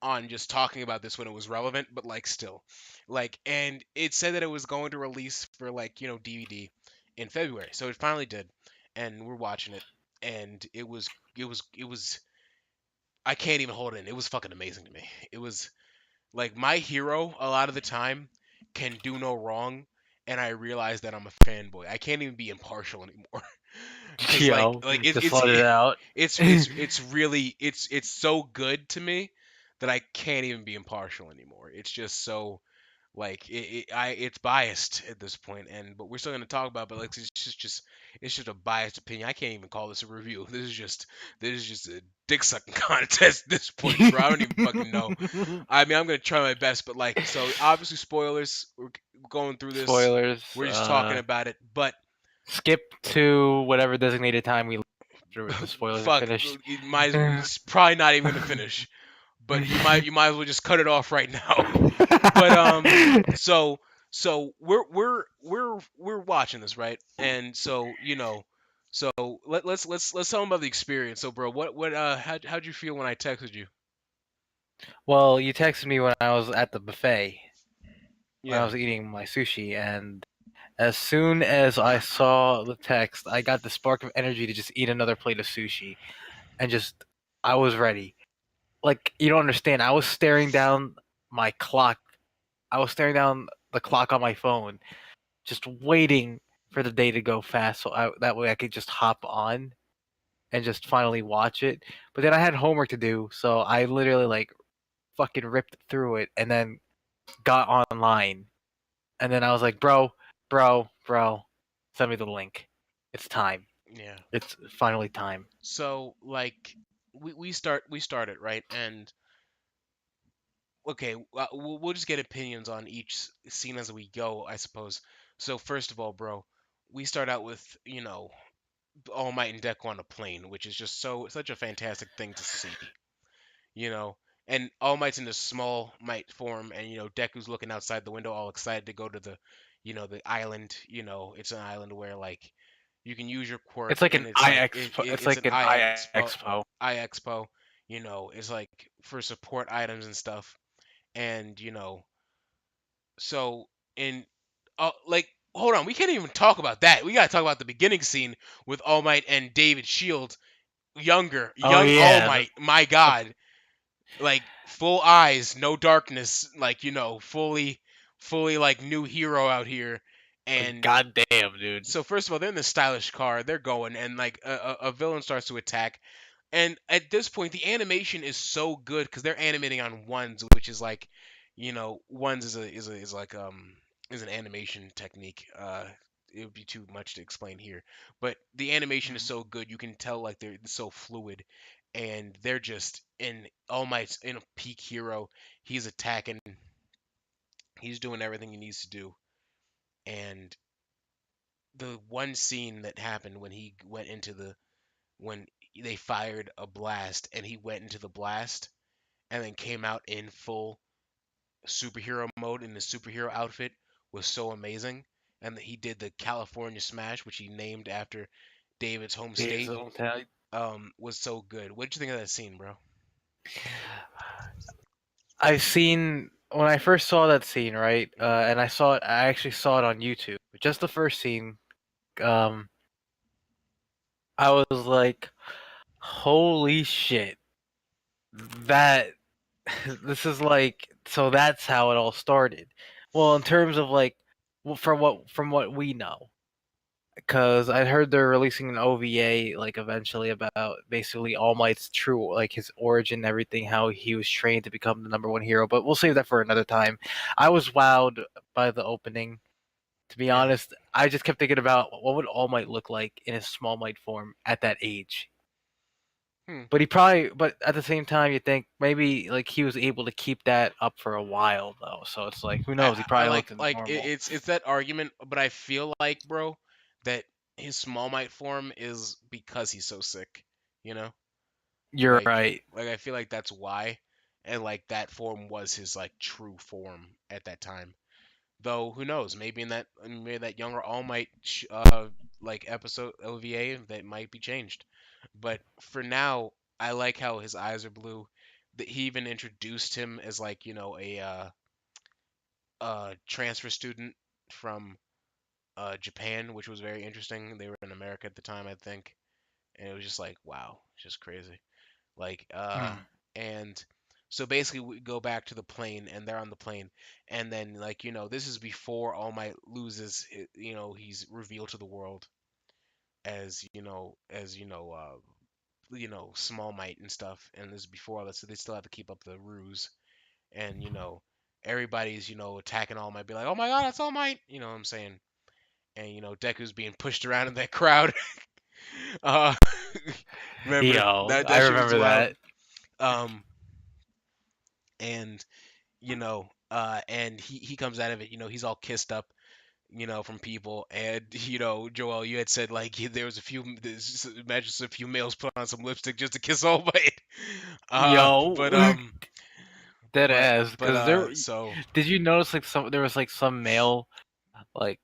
on just talking about this when it was relevant, but like still, like and it said that it was going to release for like DVD in February, so it finally did, and we're watching it, and it was I can't even hold it in. It was fucking amazing to me. It was like my hero a lot of the time can do no wrong, and I realize that I'm a fanboy. I can't even be impartial anymore. Cause Yo, it's just let it out. it's really it's so good to me that I can't even be impartial anymore. It's just so like it's biased at this point, and but we're still gonna talk about. But like it's just a biased opinion. I can't even call this a review. This is just a dick sucking contest at this point, bro. I don't even fucking know. I mean, I'm gonna try my best, but like so obviously spoilers. We're going through this. Spoilers. We're just talking about it, but Skip to whatever designated time we after the spoilers are fuck, finished. you might it's probably not even gonna finish. But you might as well just cut it off right now. But so we're watching this right, and so so let's tell them about the experience. So bro, what how'd you feel when I texted you? Well, you texted me when I was at the buffet when I Yeah, was eating my sushi, and as soon as I saw the text, I got the spark of energy to just eat another plate of sushi, and just I was ready. Like you don't understand. I was staring down my clock. I was staring down the clock on my phone, just waiting for the day to go fast, so that way I could just hop on and just finally watch it. But then I had homework to do, so I literally like fucking ripped through it and then got online. And then I was like, bro, send me the link. It's time. yeah. It's finally time. So like we started right, and okay, we'll just get opinions on each scene as we go, I suppose. So first of all, bro, we start out with All Might and Deku on a plane, which is just such a fantastic thing to see, you know. And All Might's in this small Might form, and Deku's looking outside the window, all excited to go to the island. It's an island where like You can use your quirk, It's like an and it's eye like expo. It's it's like an an eye eye expo, expo. eye expo. It's like for support items and stuff. And so in like hold on, we can't even talk about that. We gotta talk about the beginning scene with All Might and David Shield, Oh young All yeah, Might. My the God, like full eyes, no darkness, like fully like new hero out here. And goddamn dude. so first of all, they're in the stylish car, they're going, and like a villain starts to attack. And at this point, the animation is so good because they're animating on ones, which is like, ones is like is an animation technique. It would be too much to explain here, but the animation is Mhm. so good, you can tell like they're so fluid, and they're just in All Might's in a peak hero. He's attacking, he's doing everything he needs to do, and the one scene that happened when he went into when they fired a blast and he went into the blast and then came out in full superhero mode in the superhero outfit was so amazing. And he did the California Smash, which he named after David's home Dave's state, hometown. was so good. What did you think of that scene, bro? I've seen when I first saw that scene, right? Hmm. And I saw it. I actually saw it on YouTube. Just the first scene. Um, I was like, "Holy shit! That this is like." So that's how it all started. Well, in terms of like, well, from what we know, because I heard they're releasing an OVA like eventually about basically All Might's true like his origin, and everything, how he was trained to become the number one hero. But we'll save that for another time. I was wowed by the opening. To be Yeah. honest, I just kept thinking about what would All Might look like in his Small Might form at that age. Hmm. But at the same time, you think maybe like he was able to keep that up for a while though. So it's like, who knows? He I probably looked normal. it's that argument, but I feel like, bro, that his Small Might form is because he's so sick, you know? You're Like right. I feel like that's why, and like that form was his like true form at that time. Though who knows? Maybe that younger All Might like episode OVA that might be changed. But for now, I like how his eyes are blue. That he even introduced him as like a transfer student from Japan, which was very interesting. They were in America at the time, I think, and it was just like wow, just crazy. Like Hmm. and so basically we go back to the plane and they're on the plane and then like this is before All Might loses he's revealed to the world as Small Might and stuff, and this is before all that, so they still have to keep up the ruse. And everybody's attacking All Might, be like, oh my god, that's All Might, you know what I'm saying. And Deku's being pushed around in that crowd. uh remember Yo, that I that shit was remember wild. that. um and and he comes out of it, he's all kissed up, from people. And Joel, you had said like there was imagine a few males put on some lipstick just to kiss All Might. Yo, But dead ass. Because there, so did you notice like there was like like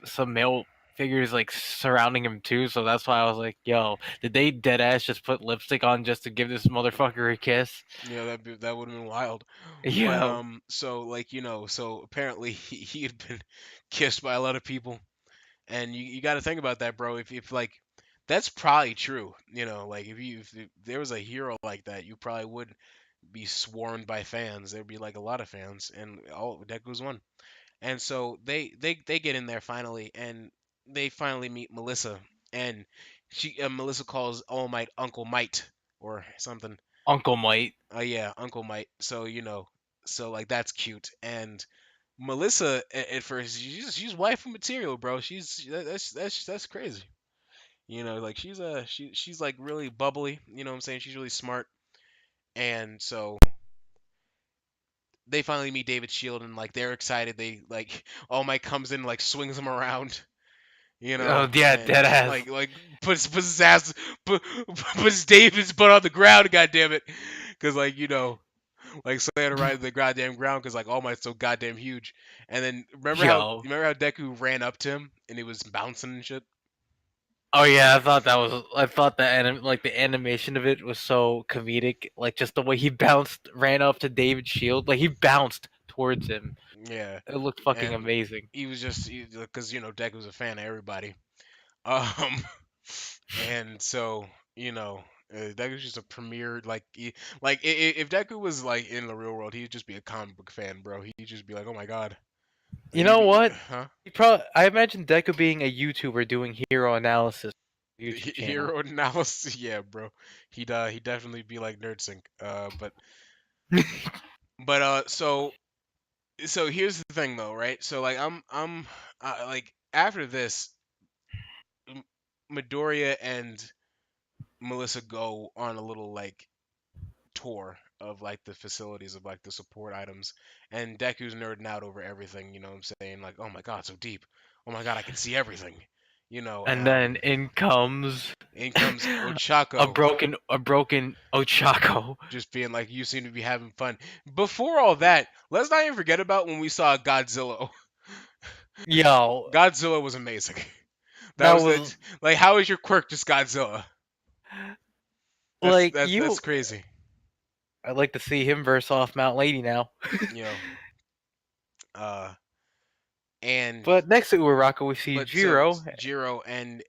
some male figures like surrounding him too? So that's why I was like, yo, did they dead ass just put lipstick on just to give this motherfucker a kiss? that would have been wild. But Yo, so like so apparently he had been kissed by a lot of people. And you got to think about that, bro. If like that's probably true. Like if there was a hero like that, you probably would be swarmed by fans. There'd be like a lot of fans, and Deku's one. And so they get in there finally, and they finally meet Melissa, and Melissa calls All Might Uncle Might or something. Uncle Might. Yeah, Uncle Might. So so like that's cute. And Melissa at first she's wife material, bro. That's crazy. Like she's like really bubbly. You know what I'm saying? She's really smart. And so they finally meet David Shield, and like they're excited. They like All Might comes in, like swings him around, Oh yeah, and dead ass. like puts his ass puts David's butt on the ground. God damn it, because like like slaying right to the goddamn ground because like All Might's so goddamn huge. And then Yo, remember how Deku ran up to him and he was bouncing and shit. Oh yeah, I thought like the animation of it was so comedic. Like just the way he bounced, ran up to David's shield, like he bounced towards him. Yeah, It looked fucking and amazing. he was just because Deku was a fan of everybody. Um, and so Deku's just a premier if Deku was like in the real world, he'd just be a comic book fan, bro. He'd just be like, oh my god, You he'd know be, what? huh? I imagine Deku being a YouTuber doing hero analysis YouTube channel. Hero analysis, yeah, bro. He'd definitely be like NerdSync. So here's the thing though, right? So like I'm like after this, M- Midoriya and Melissa go on a little like tour of like the facilities of like the support items, and Deku's nerding out over everything. You know what I'm saying? Like, oh my god, so deep. Oh my god, I can see everything. You know, And then in comes in comes Ochako, a broken Ochako. just being like, you seem to be having fun. Before all that, let's not even forget about when we saw Godzilla. Yo, Godzilla was amazing. That that was was it. Like, how is your quirk just Godzilla? That's like that's you. that's crazy. I'd like to see him verse off Mount Lady now. You know, uh, and But next to Uraraka, we see but so Jiro. Jiro and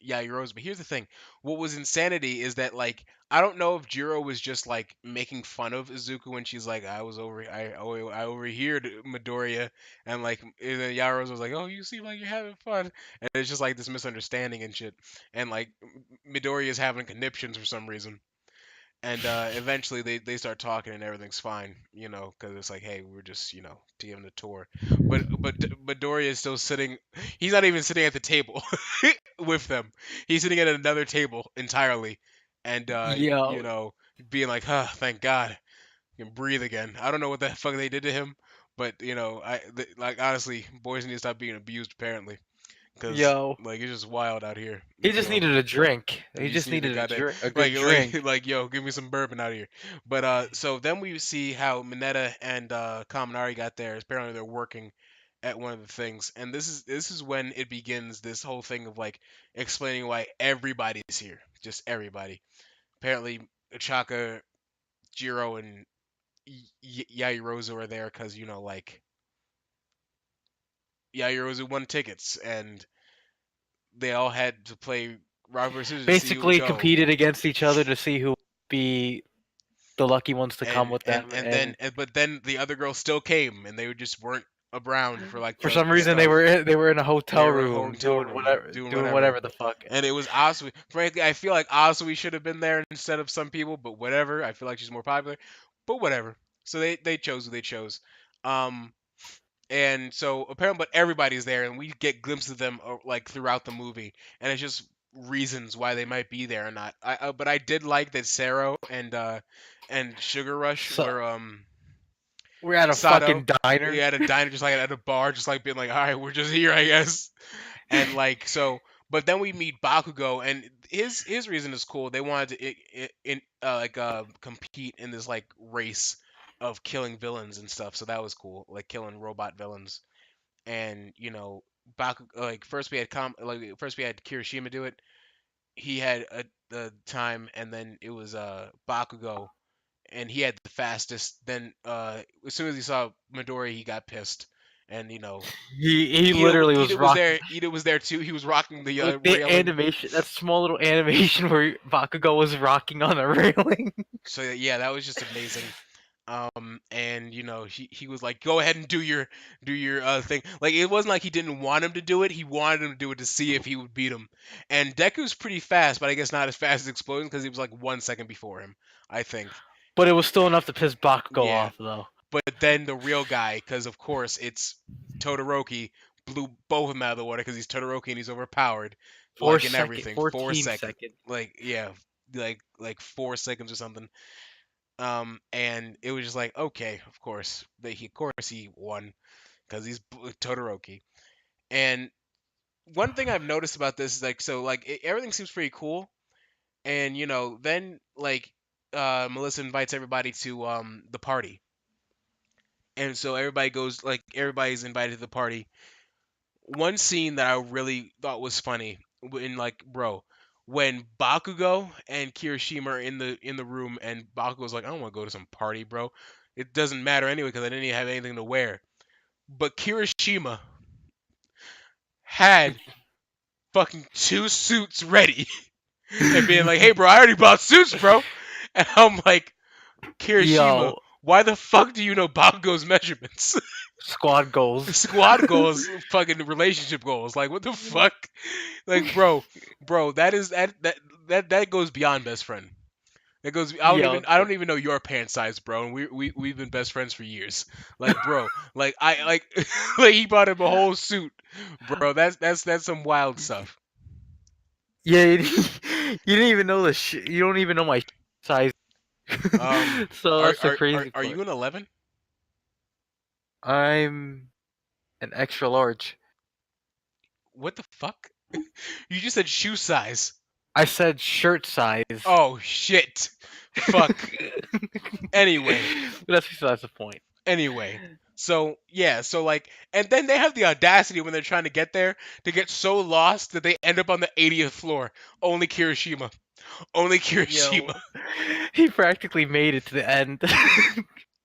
Yaoyorozu. But here's the thing: what was insanity is that like I don't know if Jiro was just like making fun of Izuku when she's like, I overheard Midoriya, and like and then Yaoyorozu was like, oh, you seem like you're having fun, and it's just like this misunderstanding and shit, and like Midoriya is having conniptions for some reason. And eventually they start talking and everything's fine, because it's like, hey, we're just giving a tour, but Doria is still sitting. He's not even sitting at the table with them. He's sitting at another table entirely, and Yo, being like, huh, thank God, you can breathe again. I don't know what the fuck they did to him, but like honestly, boys need to stop being abused apparently, because yo, like it's just wild out here, he just needed a drink. He you just see the needed guy that a good drink. like yo, give me some bourbon out of here. But so then we see how Mineta and Kaminari got there. Apparently they're working at one of the things, and this is when it begins this whole thing of like explaining why everybody's here, just everybody. Apparently Chaka, Jiro, and Yairozu are there because like Yairozu won tickets, and they all had to play rock versus scissors to see who would Basically go. competed against each other to see who would be the lucky ones to come and with and them. and then And but then the other girls still came and they just weren't around for like for the some the reason, stuff. they were in a They hotel were in a room hotel room doing doing whatever, whatever the fuck. and it was Asui. Frankly, I feel like Asui should have been there instead of some people, but whatever. I feel like she's more popular, but whatever. So they chose who they chose. Um, and so apparently, but everybody's there, and we get glimpses of them like throughout the movie, and it's just reasons why they might be there or not. But I did like that Sero and Sugar Rush So were we're at a Sato. fucking diner. Yeah, at a diner, just like at a bar, just like being like, all right, we're just here, I guess. And like so, but then we meet Bakugo, and his reason is cool. They wanted to compete in this like race of killing villains and stuff. So that was cool, like killing robot villains. And Baku like first we had Kirishima do it. He had the time, and then it was Bakugo, and he had the fastest. Then as soon as he saw Midori, he got pissed, and He literally was Ida was rocking. there. Ida was there too. He was rocking the Like the railing. animation, that small little animation where Bakugo was rocking on a railing. So yeah, that was just amazing. And he was like, go ahead and do your thing. Like it wasn't like he didn't want him to do it. He wanted him to do it to see if he would beat him. And Deku's pretty fast, but I guess not as fast as Explosion because he was like 1 second before him, I think. But it was still enough to piss Bakugo Yeah. off, though. But then the real guy, because of course it's Todoroki, blew both of them out of the water because he's Todoroki and he's overpowered, like in everything. 14 4 seconds, second. like yeah, like 4 seconds or something. And it was just like, okay, of course, he won because he's Todoroki. And one thing I've noticed about this is like, so like everything seems pretty cool, and then like Melissa invites everybody to the party, and so everybody goes, like everybody's invited to the party. One scene that I really thought was funny in like, bro, when Bakugo and Kirishima are in the room, and Bakugo's like, I don't want to go to some party, bro. It doesn't matter anyway because I didn't even have anything to wear. But Kirishima had fucking two suits ready and being like, hey, bro, I already bought suits, bro. And I'm like, Kirishima, Yo, why the fuck do you know Bakugo's measurements? squad goals. Squad goals, fucking relationship goals. Like, what the fuck? Like, bro, that is that goes beyond best friend. It goes. Yo, I don't even know your pant size, bro. And we've been best friends for years. Like, bro, like I like like he bought him a whole suit, bro. That's some wild stuff. yeah, you didn't even know you don't even know my size. So that's the crazy Are part. you an 11? I'm an extra large. What the fuck? You just said shoe size. I said shirt size. Oh shit. Fuck. Anyway, That's besides the point. anyway. So yeah, so like, and then they have the audacity when they're trying to get there to get so lost that they end up on the 80th floor. Only Kirishima. Only Yo, Kirishima. he practically made it to the end.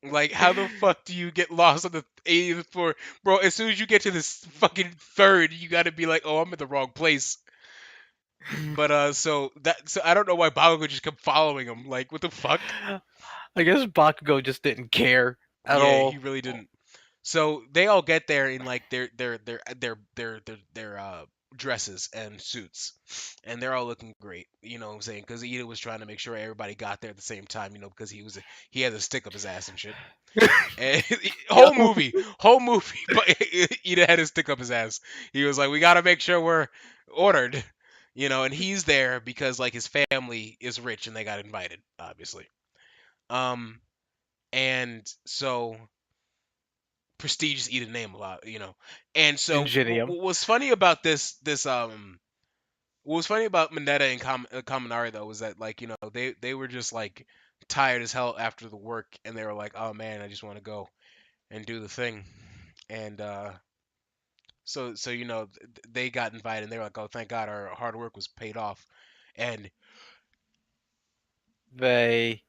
Like, how the fuck do you get lost on the 80th floor, bro? As soon as you get to this fucking third, you got to be like, oh, I'm in the wrong place. But so I don't know why Bakugo just kept following him. Like, what the fuck? I guess Bakugo just didn't care at Yeah, he all. really didn't. So they all get there in like their dresses and suits, and they're all looking great. You know what I'm saying? Because Ida was trying to make sure everybody got there at the same time. You know, because he had a stick up his ass and shit. And Yo, whole movie, but Ida had his stick up his ass. He was like, "We got to make sure we're ordered." You know, and he's there because like his family is rich and they got invited, obviously. Um, and so prestigious eat a name a lot, you know. And so Ingenium. what was funny about what was funny about Mineta and Kaminari though was that like, you know, they were just like tired as hell after the work and they were like, "Oh man, I just want to go and do the thing." And so you know, they got invited and they were like, "Oh, thank God our hard work was paid off." And They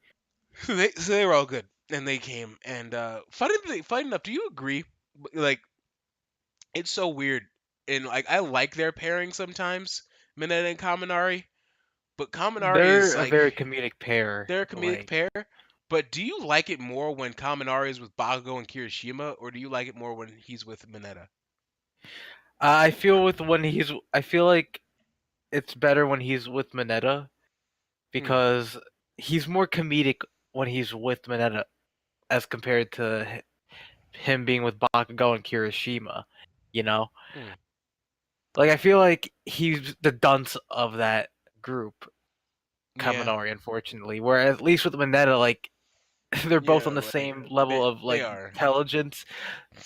so they were all good and they came and funny enough, do you agree like it's so weird. And like I like their pairing sometimes, Mineta and Kaminari, but Kaminari they're is a like very comedic pair. they're a comedic Like pair. But do you like it more when Kaminari is with Bakugo and Kirishima, or do you like it more when he's with Mineta? I feel like it's better when he's with Mineta Hmm. because he's more comedic when he's with Mineta as compared to him being with Bakugo and Kirishima. You know, Hmm. like I feel like he's the dunce of that group, Yeah. Kaminari, unfortunately. Where at least with Mineta, like they're both on Yeah. the Like same level of they like are. intelligence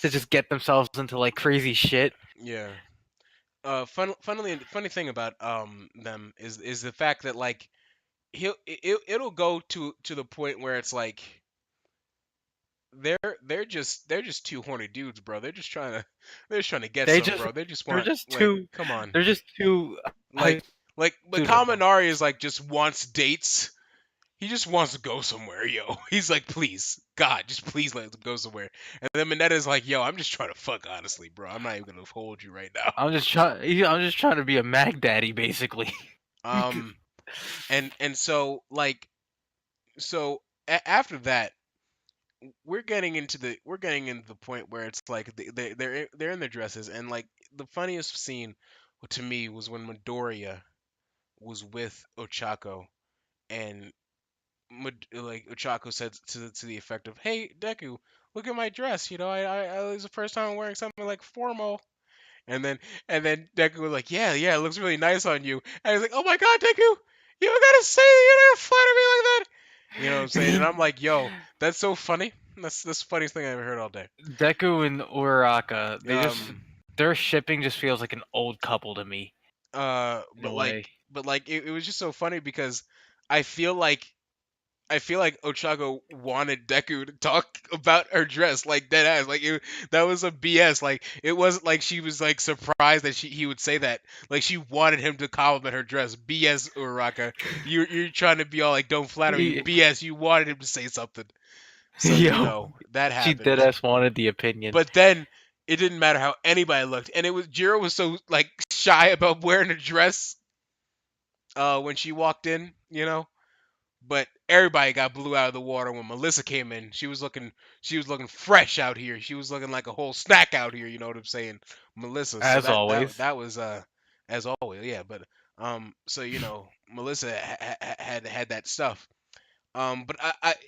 to just get themselves into like crazy shit. Yeah. Funny thing about them is the fact that like it'll go to the point where it's like they're just two horny dudes, bro. They're just trying to get They some, just bro. They just they're want just like too come on. they're just too Like but pseudo. Kaminari is like just wants dates. He just wants to go somewhere, yo. He's like, please, God, just please let us go somewhere. And then Minetta's like, yo, I'm just trying to fuck, honestly, bro. I'm not even gonna hold you right now. I'm just trying to be a Mag Daddy, basically. Um, and so like so after that, we're getting into the point where it's like they're in their dresses, and like the funniest scene to me was when Midoriya was with Ochako, and like Ochako said to the effect of, "Hey Deku, look at my dress. You know, it's the first time I'm wearing something like formal." And then Deku was like, "Yeah, it looks really nice on you." And he's like, "Oh my God, Deku, you don't gotta say you don't gotta flatter me like that." You know what I'm saying? And I'm like, "Yo, that's so funny. That's the funniest thing I ever heard all day." Deku and Uraraka, Um, their shipping just feels like an old couple to me in a but way. like it was just so funny because I feel like I feel like Ochako wanted Deku to talk about her dress, like dead ass. Like that was a BS. Like it wasn't like she was like surprised that he would say that. Like she wanted him to compliment her dress. BS, Uraraka. You're trying to be all like, don't flatter me. He- BS. You wanted him to say something. So Yo, that she happened. dead ass wanted the opinion. But then it didn't matter how anybody looked, and it was Jiro was so like shy about wearing a dress when she walked in, you know. But everybody got blew out of the water when Melissa came in. She was looking fresh out here. She was looking like a whole snack out here. You know what I'm saying, Melissa. So As that that always. that was as always, yeah. But so Melissa had that stuff. But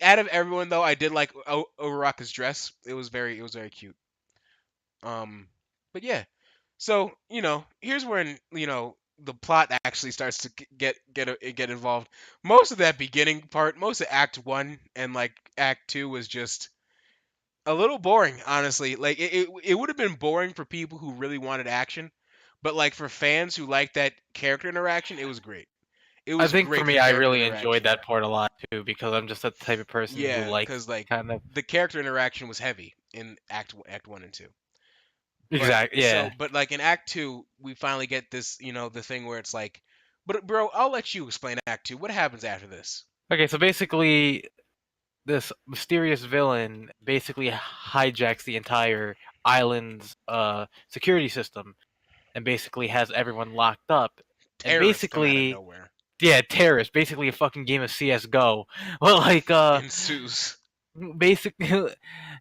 out of everyone though, I did like Uraraka's dress. It was very cute. Um, but yeah. So here's when the plot actually starts to get involved. Most of that beginning part, most of Act One and like Act Two was just a little boring, honestly. Like it would have been boring for people who really wanted action, but like for fans who like that character interaction, it was great. It I was think for great for me, I character really enjoyed interaction. that part a lot too because I'm just the type of person who Yeah, likes because like kind of the character interaction was heavy in Act One and Two. But exactly. Yeah. but like in Act Two, we finally get this, the thing where it's like, but bro, I'll let you explain Act Two. What happens after this? Okay, so basically, this mysterious villain basically hijacks the entire island's security system and basically has everyone locked up. And Terrorists come out of basically, nowhere. yeah, terrorists, basically a fucking game of CS:GO. Well, like Ensues. basically,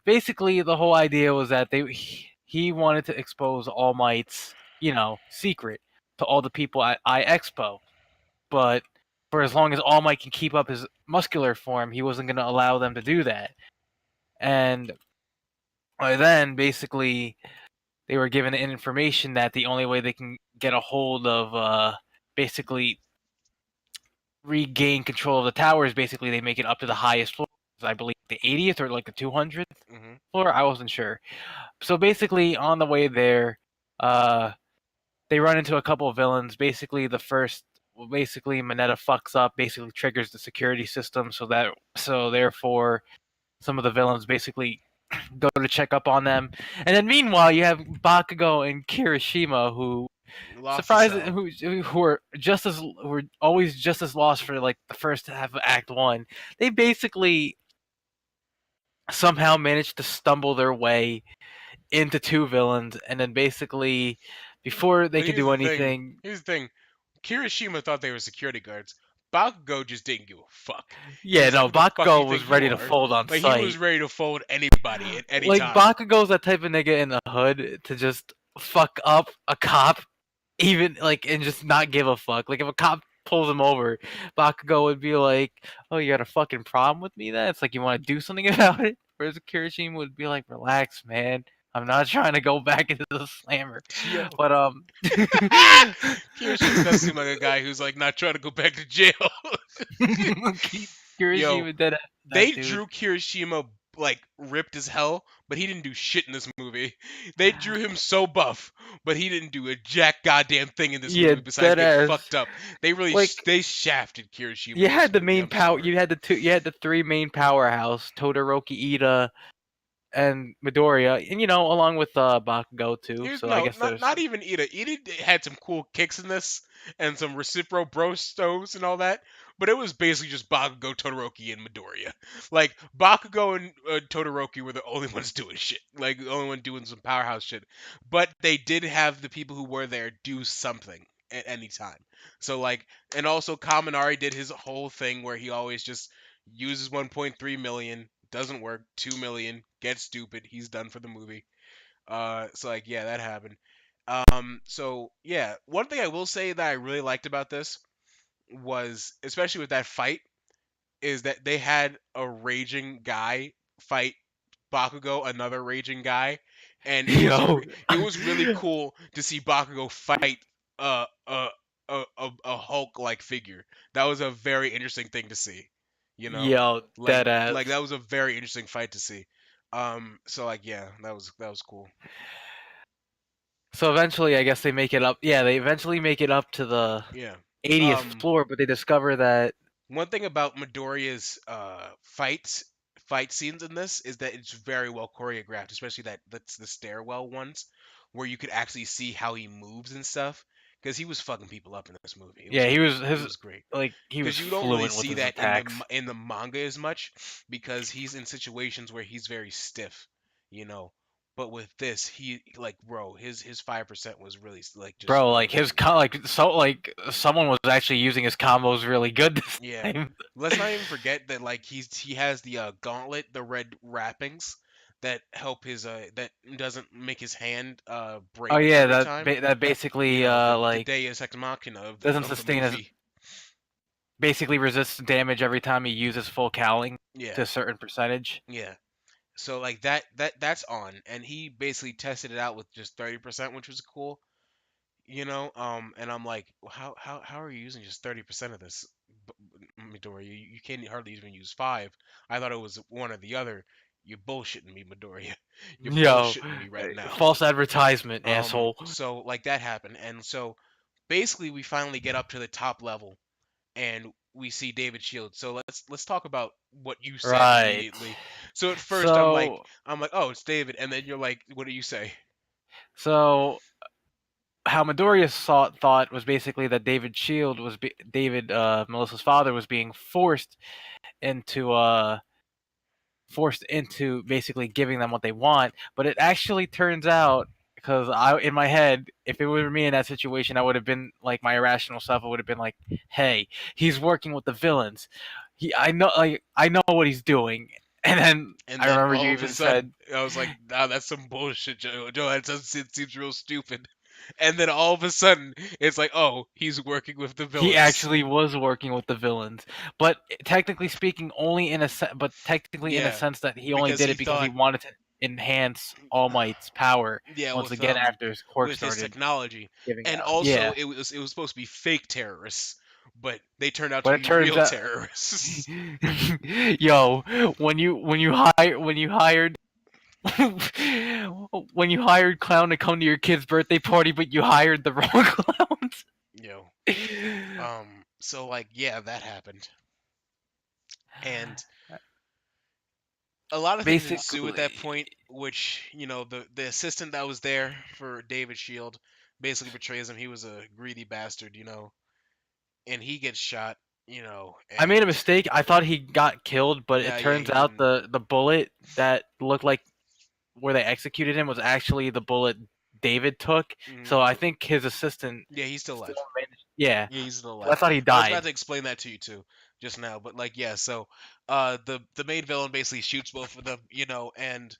basically the whole idea was that he wanted to expose All Might's secret to all the people at iExpo, but for as long as All Might can keep up his muscular form, he wasn't going to allow them to do that. And by then, basically, they were given information that the only way they can get a hold of, basically, regain control of the tower is basically they make it up to the highest floor. I believe the 80th or like the 200th Hmm. floor. I wasn't sure. So basically, on the way there, uh, they run into a couple of villains. Basically, basically Mineta fucks up, basically triggers the security system, so therefore some of the villains basically go to check up on them. And then meanwhile, you have Bakugo and Kirishima who Lost to surprise Cell. who are always just as lost for like the first half of Act 1. They basically somehow managed to stumble their way into two villains and then basically before they But could here's do the thing. anything. Here's the thing. Kirishima thought they were security guards. Bakugo just didn't give a fuck. He Yeah, was like, no, "Who the fuck you Bakugo was think you ready to are?" fold on Like he was sight. ready to fold anybody at any Like time. Bakugo's that type of nigga in the hood to just fuck up a cop, even like and just not give a fuck. Like if a cop pulls him over, Bakugo would be like, "Oh, you got a fucking problem with me?" Then it's like you want to do something about it. Whereas Kirishima would be like, "Relax, man. I'm not trying to go back into the slammer." Yo. But Kirishima does seem like a guy who's like not trying to go back to jail. Yo, Kirishima did they that dude. drew Kirishima like ripped as hell, but he didn't do shit in this movie. They drew him so buff, but he didn't do a jack goddamn thing in this Yeah, movie besides dead get ass. fucked up. They really Like they shafted Kirishima you in this had the movie. main I'm power. sorry. You had the three main powerhouse: Todoroki, Ida, and Midoriya, and along with Bakugo too. Here's So I no, guess not there's not even Ida. Ida had some cool kicks in this and some recipro bro stoves and all that, but it was basically just Bakugo, Todoroki, and Midoriya. Like Bakugo and Todoroki were the only ones doing shit, like the only one doing some powerhouse shit. But they did have the people who were there do something at any time. So like, and also Kaminari did his whole thing where he always just uses 1.3 million, doesn't work, 2 million, gets stupid, he's done for the movie. So like yeah, that happened. So yeah, one thing I will say that I really liked about this was, especially with that fight, is that they had a raging guy fight Bakugo, another raging guy, and yo, it was really cool to see Bakugo fight uh a a Hulk like figure. That was a very interesting thing to see. You know, yo, like dead ass. like that was a very interesting fight to see. So like yeah, that was cool. So eventually, I guess they make it up. Yeah, they eventually make it up to the Yeah. 80th Um, floor, but they discover that. One thing about Midoriya's fight scenes in this is that it's very well choreographed, especially that's the stairwell ones where you could actually see how he moves and stuff. Because he was fucking people up in this movie. It was Yeah, he great. was It his was great. like he was Because you don't really fluent with see his that in attacks. the manga as much because he's in situations where he's very stiff, you know. But with this, he like bro, his 5% was really like just Bro, like really his smooth. like so like someone was actually using his combos really good this Yeah. time. Let's not even forget that like he has the gauntlet, the red wrappings that help his that doesn't make his hand Oh break yeah, every that time. that You basically know, the like Deus Ex Machina doesn't of the sustain as movie. basically resists damage every time he uses full cowling Yeah. to a certain percentage. Yeah. So like that's on, and he basically tested it out with just 30%, which was cool, you know. And I'm like, "Well, how are you using just 30% of this, Midoriya? You can't hardly even use five. I thought it was one or the other. You're bullshitting me, Midoriya. You're Yo, bullshitting me right now." false advertisement, asshole. So like that happened, and so basically we finally get up to the top level, and we see David Shields. So let's talk about what you said Right. immediately. So at first So I'm like, oh, it's David, and then you're like, what do you say? so how Midoriya thought was basically that David Melissa's father was being into forced into basically giving them what they want, but it actually turns out because I in my head, if it were me in that situation, I would have been like my irrational self. I would have been like, "Hey, he's working with the villains. I know what he's doing." And then And I then remember you all of a even sudden, said I was like, nah, that's some bullshit, Joe. Joe, it seems real stupid. And then all of a sudden, it's like, oh, he's working with the he villains. actually was working with the villains, but technically speaking, but technically in a Yeah, sense that he only because did he it because he thought, wanted to enhance All Might's power yeah, once again after his quirk with his started technology, giving and out. also Yeah, it was supposed to be fake terrorists, but they turned out to but it be turns real out, terrorists. yo, when you hired when you hired Clown to come to your kid's birthday party, but you hired the wrong clowns. You know, so like, yeah, that happened, and a lot of things ensue at that Basically, point, which the assistant that was there for David Shield basically betrays him. He was a greedy bastard, and he gets shot, I made a and mistake. I thought he got killed, but it yeah, yeah, turns he out didn't. the bullet that looked like where they executed him was actually the bullet David took. Mhm. So I think his assistant Yeah, he's still still alive. managed. Yeah, Yeah, he's still 'cause I alive. thought he I was about died. to explain that to you too just now, but like, yeah. So, the main villain basically shoots both of them, and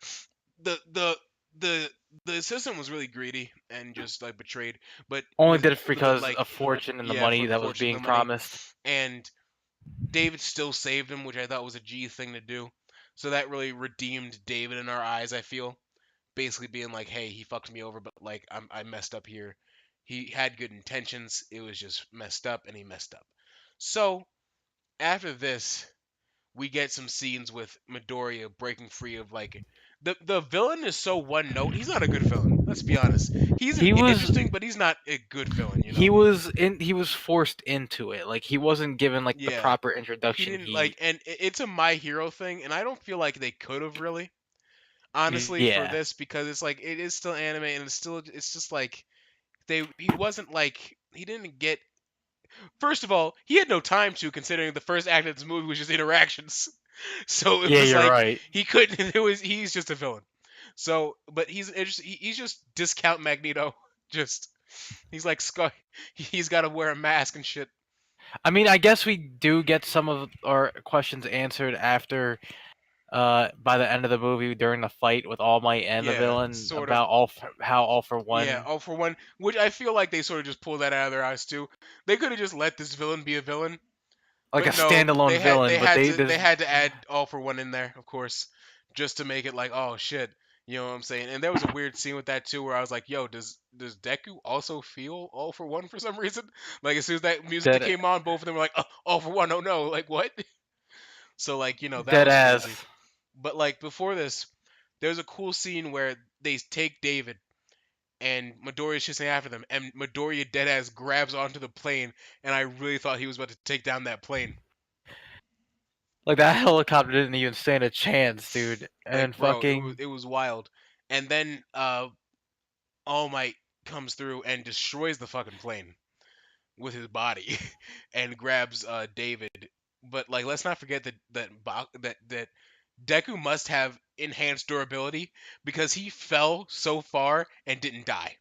the the the the assistant was really greedy and just like betrayed, but Only with did it but because like of fortune and the yeah, money for the that was fortune and being the money, promised. and David still saved him, which I thought was a G thing to do. So that really redeemed David in our eyes, I feel. Basically being like, hey, he fucked me over, but like I messed up here. He had good intentions. It was just messed up, and he messed up. So after this, we get some scenes with Midoriya breaking free of like the villain is so one note. He's not a good villain. Let's be honest. He's an He was interesting, but he's not a good villain. he was forced into it. Like he wasn't given like the Yeah, proper he introduction. didn't like, and it's a My Hero thing, and I don't feel like they could have really, honestly, for Yeah. this because it's like it is still anime, and it's just like he wasn't like he didn't get. First of all, he had no time to, considering the first act of this movie was just interactions. So it Yeah, was you're like right. he couldn't. He's just a villain. So, but he's just discount Magneto. Just he's like Scott. He's got to wear a mask and shit. I mean, I guess we do get some of our questions answered after by the end of the movie during the fight with All Might and the Yeah, villain sort of. about how All for Yeah, One all for one. Which I feel like they sort of just pulled that out of their eyes too. They could have just let this villain be a villain, like a but no, standalone villain, but they had to add all for one in there, of course, just to make it like, oh shit, you know what I'm saying? And there was a weird scene with that too, where I was like, yo, does Deku also feel all for one for some reason? Like as soon as that music dead came on, both of them were like, all for one, oh no, like what? So like that dead was crazy. ass. But like before this, there's a cool scene where they take David and Midoriya's chasing after them, and Midoriya deadass grabs onto the plane, and I really thought he was about to take down that plane. Like that helicopter didn't even stand a chance, dude. And Like, bro, fucking it was wild. And then All Might comes through and destroys the fucking plane with his body and grabs David. But like, let's not forget that Deku must have enhanced durability because he fell so far and didn't die.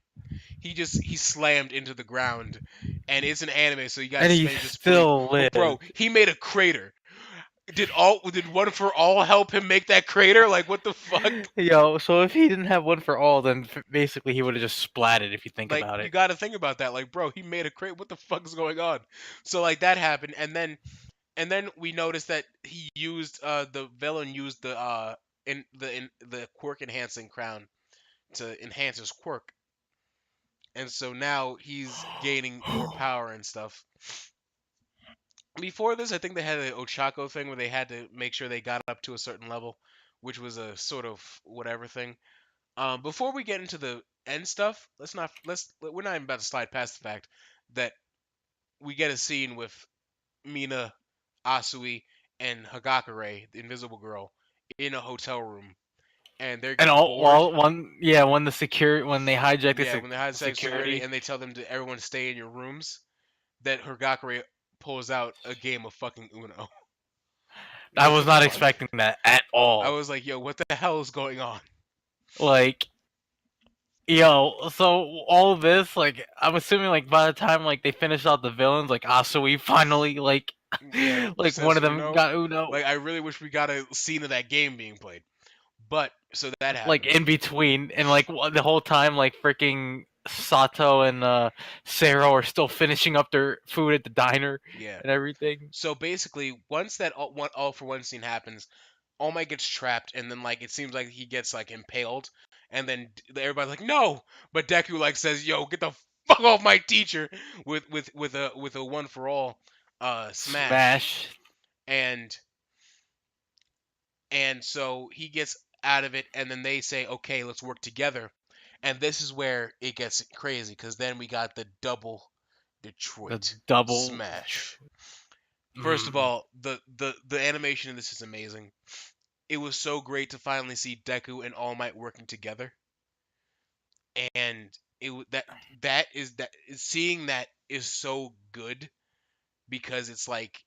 He slammed into the ground, and it's an anime, so you guys and he explain just fully. still But bro, lived. he made a crater. Did One for All help him make that crater? Like, what the fuck? Yo, so if he didn't have one for all, then basically he would have just splatted if you think Like, about you it. got to think about that. Like, bro, he made a crater. What the fuck is going on? So like that happened, and then we noticed that he used the villain used in the quirk enhancing crown to enhance his quirk, and so now he's gaining more power and stuff. Before this, I think they had an Ochako thing where they had to make sure they got up to a certain level, which was a sort of whatever thing. Before we get into the end stuff, we're not even about to slide past the fact that we get a scene with Mina, Asui, and Hagakure, the Invisible Girl, in a hotel room, and they're And getting all bored. well, when they hijacked Yeah, when they hide security security, and they tell them to everyone stay in your rooms, that Hagakure pulls out a game of fucking Uno. I What was the not fuck? expecting that at I all. was like, yo, what the hell is going on? Like, yo, so all of this, like, I'm assuming, like, by the time like they finished out the villains, like Asui finally, like, Yeah, like one says of them Uno. got Uno. Like, I really wish we got a scene of that game being played. But so that Like happens. in between, and like the whole time, like freaking Sato and Sarah are still finishing up their food at the diner Yeah. and everything. So basically, once that all for one scene happens, All Might gets trapped, and then like it seems like he gets like impaled, and then everybody's like, no, but Deku like says, yo, get the fuck off my teacher with a one for all smash, Smash and so he gets out of it, and then they say, okay, let's work together, and this is where it gets crazy because then we got the double the Detroit double. smash. First of Mm, all, the animation in this is amazing. It was so great to finally see Deku and All Might working together, and that seeing that is so good because it's like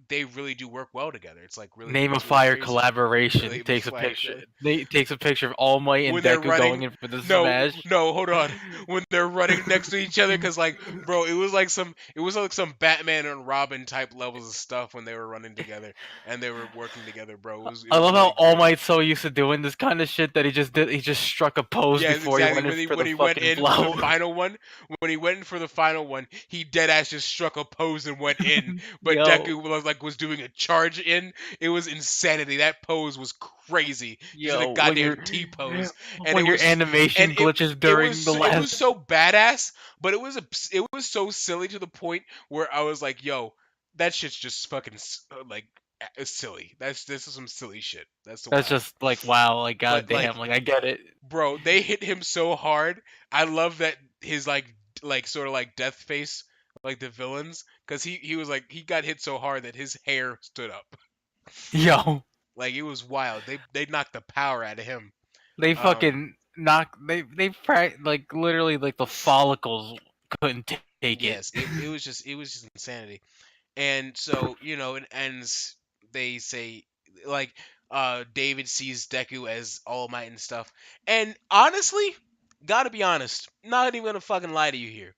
they really do work well together. Name a It's really Fire crazy. collaboration Really takes a fire. picture. They takes a picture of All Might and When they're Deku going running, in for the no, smash. no, hold on. When they're running next to each other, because like, bro, it was like some Batman and Robin type levels of stuff when they were running together and they were working together, bro. It I was love how really All great. Might's so used to doing this kind of shit that he just struck a pose Yeah, before he exactly. went in for When the he went fucking in for the blow. final one, he dead ass just struck a pose and went in. But Yo, Deku was doing a charge in. It was insanity. That pose was crazy. Just a yo, goddamn T pose, and when your animation glitches during the it was last. so badass. But it was so silly to the point where I was like, yo, that shit's just fucking like silly. This is some silly shit. That's That's wild. just like wow, like But like goddamn, like I get it. bro, they hit him so hard. I love that his like sort of like death face, like the villains, because he was like he got hit so hard that his hair stood up. Yo, Like it was wild. They knocked the power out of him. they Um, fucking knock. Like literally like the follicles couldn't take it. yes, it was just insanity. And so it ends. They say like David sees Deku as All Might and stuff. And honestly, gotta be honest, not even gonna fucking lie to you here.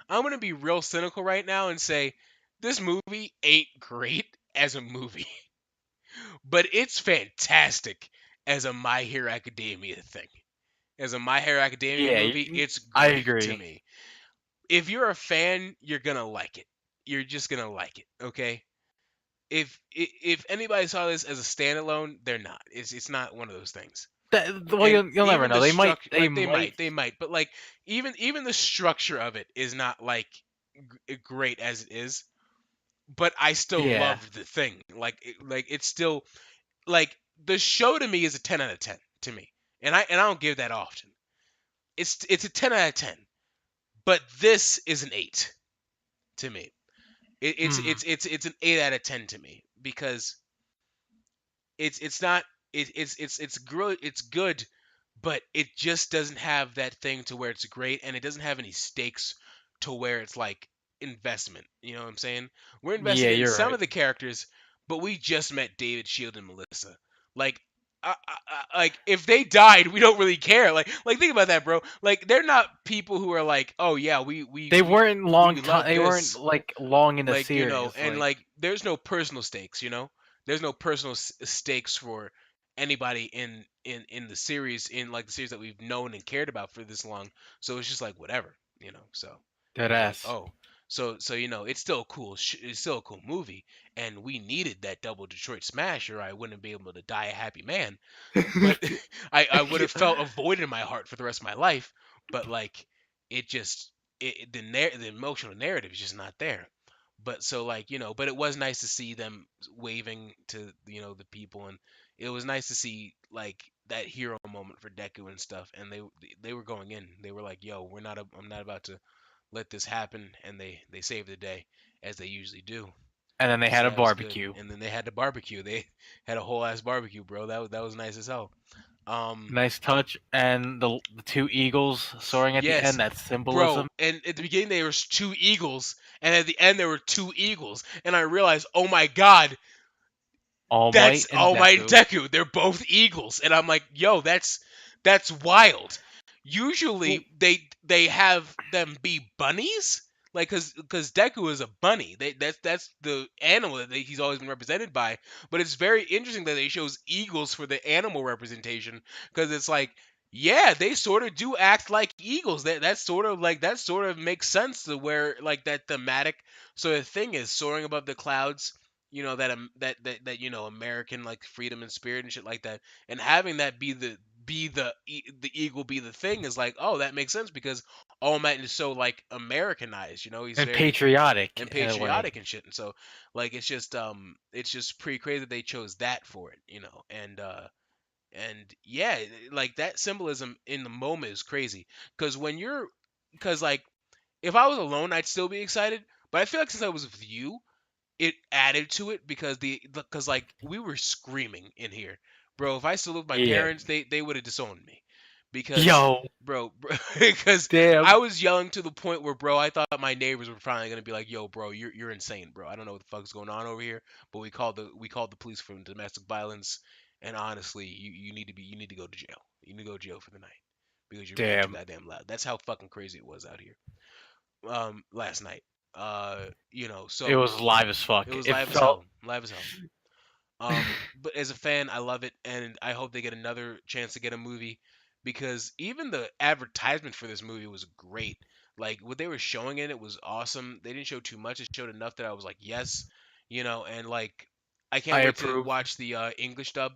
I'm gonna be real cynical right now and say this movie ain't great as a movie, but it's fantastic as a My Hero Academia thing. As a My Hero Academia Yeah, movie, it's I great to agree. me. If you're a fan, you're gonna like it. You're just gonna like it, okay? If anybody saw this as a standalone, they're not. It's not one of those things. Well, And you'll never even know. the structure, They might. they might, but like even the structure of it is not like great as it is. But I still Yeah. loved the thing. Like it's still like the show to me is a 10 out of 10 to me, and I don't give that often. It's a 10 out of 10, but this is an 8 to me. Hmm. It's an 8 out of 10 to me because it's not it's good, but it just doesn't have that thing to where it's great, and it doesn't have any stakes to where it's like investment. You know what I'm saying? We're Yeah, invested in you're some right. of the characters, but we just met David, Shield, and Melissa. Like, like if they died, we don't really care. Like think about that, bro. Like they're not people who are like, oh yeah, They weren't long we time. love They weren't this, like long in the like series. and Like, like there's no personal stakes, there's no personal stakes for anybody in the series, in like the series that we've known and cared about for this long. So it's just like whatever, so dead it's like, ass. oh, so it's still a cool it's still a cool movie, and we needed that double Detroit smash, or I wouldn't be able to die a happy man. But I would have felt a void in my heart for the rest of my life. But like it just the emotional narrative is just not there. But so like but it was nice to see them waving to the people, and it was nice to see like that hero moment for Deku and stuff. And they were going in. They were like, "Yo, I'm not about to let this happen," and they saved the day as they usually do. And then they So had a that was good. barbecue. And then they had the barbecue. They had a whole ass barbecue, bro. That was nice as hell. Um, Nice touch, and the two eagles soaring at the yes, end. That symbolism. bro. And at the beginning there was two eagles, and at the end there were two eagles, and I realized, oh my god, All that's Might and All Might and Deku. Deku. They're both eagles, and I'm like, yo, that's wild. Well, Usually they have them be bunnies, like because Deku is a bunny. That's the animal that he's always been represented by. But it's very interesting that they chose eagles for the animal representation, because it's like, yeah, they sort of do act like eagles. That sort of makes sense to where like that thematic sort of thing is soaring above the clouds, that American like freedom and spirit and shit like that, and having that the eagle be the thing is like, oh, that makes sense, because All Might is so like Americanized, he's and very patriotic and in a way. patriotic and shit. And so like it's just pretty crazy that they chose that for it, and yeah, like that symbolism in the moment is crazy, because because like if I was alone I'd still be excited, but I feel like since I was with you, it added to it, because like we were screaming in here, bro. If I still lived with my Yeah. parents, they would have disowned me, because Yo, because I damn, was yelling to the point where, bro, I thought my neighbors were finally gonna be like, yo, bro, you're insane, bro. I don't know what the fuck's going on over here, but we called the police for domestic violence, and honestly, you need to go to jail. You need to go to jail for the night, because you're being too damn. goddamn loud. That's how fucking crazy it was out here last night. It So was live as it fuck. was It live as felt. hell, live as hell. But as a fan, I love it, and I hope they get another chance to get a movie, because even the advertisement for this movie was great. Like what they were showing in it was awesome. They didn't show too much; it showed enough that I was like, yes, and like I I can't wait to approve. watch the English dub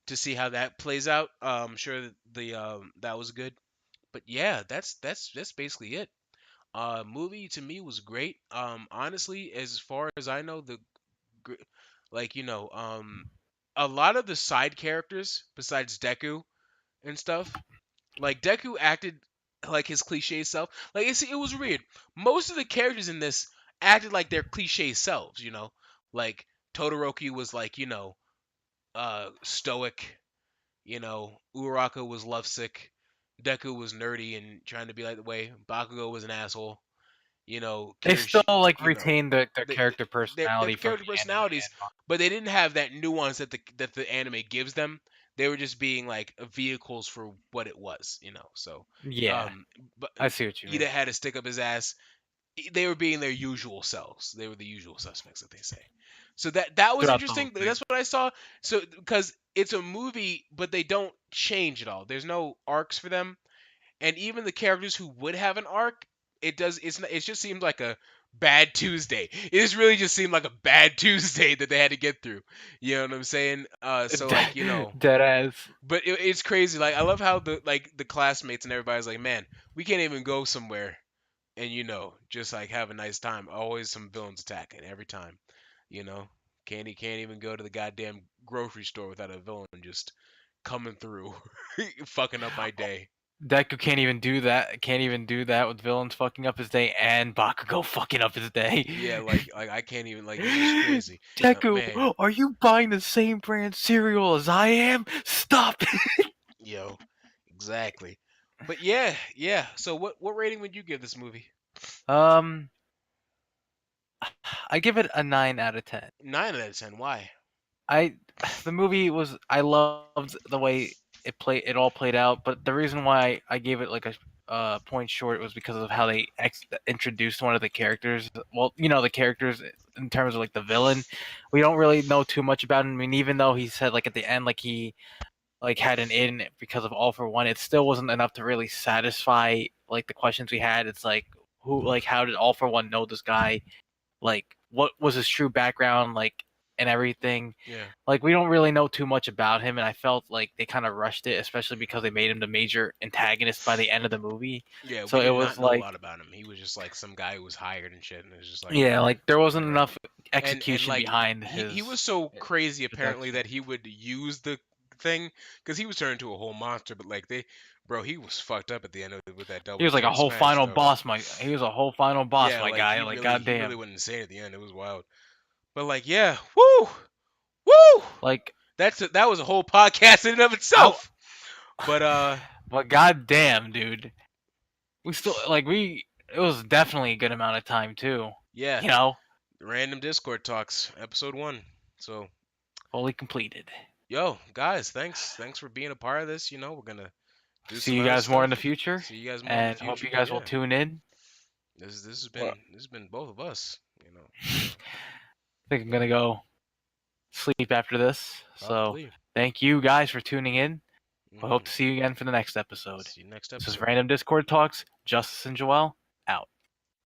to see how that plays out. I'm sure that that was good. But yeah, that's basically it. Movie to me was great. Honestly, as far as I know, gr- like a lot of the side characters besides Deku and stuff, like Deku acted like his cliche self. Like it was weird. Most of the characters in this acted like their cliche selves. Like Todoroki was like stoic. Uraraka was lovesick. Deku was nerdy and trying to be like the way. Bakugo was an asshole. They still Kirish, like you know, retain their they, character they're personality from character the anime personalities, and manga. but they didn't have that nuance that the anime gives them. They were just being like vehicles for what it was. So, Yeah, but I see what you Ida mean. had to stick up his ass. They were being their usual selves. They were the usual suspects that they say. So that was Throughout the whole interesting. thing. That's what I saw. So because it's a movie, but they don't change at all. There's no arcs for them, and even the characters who would have an arc, it just seemed like a bad Tuesday. It just really just seemed like a bad Tuesday that they had to get through. You know what I'm saying? So like Dead ass. but it's crazy. Like I love how the classmates and everybody's like, man, we can't even go somewhere and just like have a nice time. Always some villains attacking every time. You know, can't even go to the goddamn grocery store without a villain just coming through, fucking up my day. Deku can't even do that. Can't even do that with villains fucking up his day and Bakugo fucking up his day. Yeah, like I can't even like it's just crazy. Deku, Man, are you buying the same brand cereal as I am? Stop it. yo, exactly. But yeah, yeah. So what rating would you give this movie? Um, I give it a 9 out of 10. 9 out of 10. Why? I the movie was I loved the way it all played out, but the reason why I gave it like a point short was because of how they introduced one of the characters. Well, the characters in terms of like the villain, we don't really know too much about him. I mean, even though he said like at the end like he like had an in because of All for One, it still wasn't enough to really satisfy like the questions we had. It's like who like how did All for One know this guy? Like what was his true background like and everything. Yeah. Like we don't really know too much about him, and I felt like they kind of rushed it, especially because they made him the major antagonist by the end of the movie. Yeah, So we it did was not know a like, lot about him. He was just like some guy who was hired and shit, and it was just like yeah, like there wasn't running around. enough And execution like behind he his was so crazy apparently protection. that he would use the thing because he was turned into a whole monster. But like bro, he was fucked up at the end of it with that He double was like a chin whole smash final though. boss, he was a whole final boss, Yeah, my like guy. he Like really he really goddamn, went insane at the end. It was wild. But like yeah, woo, woo. like That was a whole podcast in and of I, itself. But but goddamn, dude, we still like we. It was definitely a good amount of time too. yeah, You know, random Discord talks episode 1. So fully completed. yo, guys, thanks for being a part of this. We're gonna do See some you other guys more in the stuff. future, See you guys more in the and hope future. you But guys will yeah, tune in. this Well, has been both of us. I think I'm gonna go sleep after this. So Probably. thank you guys for tuning in. I hope Hmm. to see you again for the next episode. See you next This is episode. Random Discord Talks, Justice and Joel,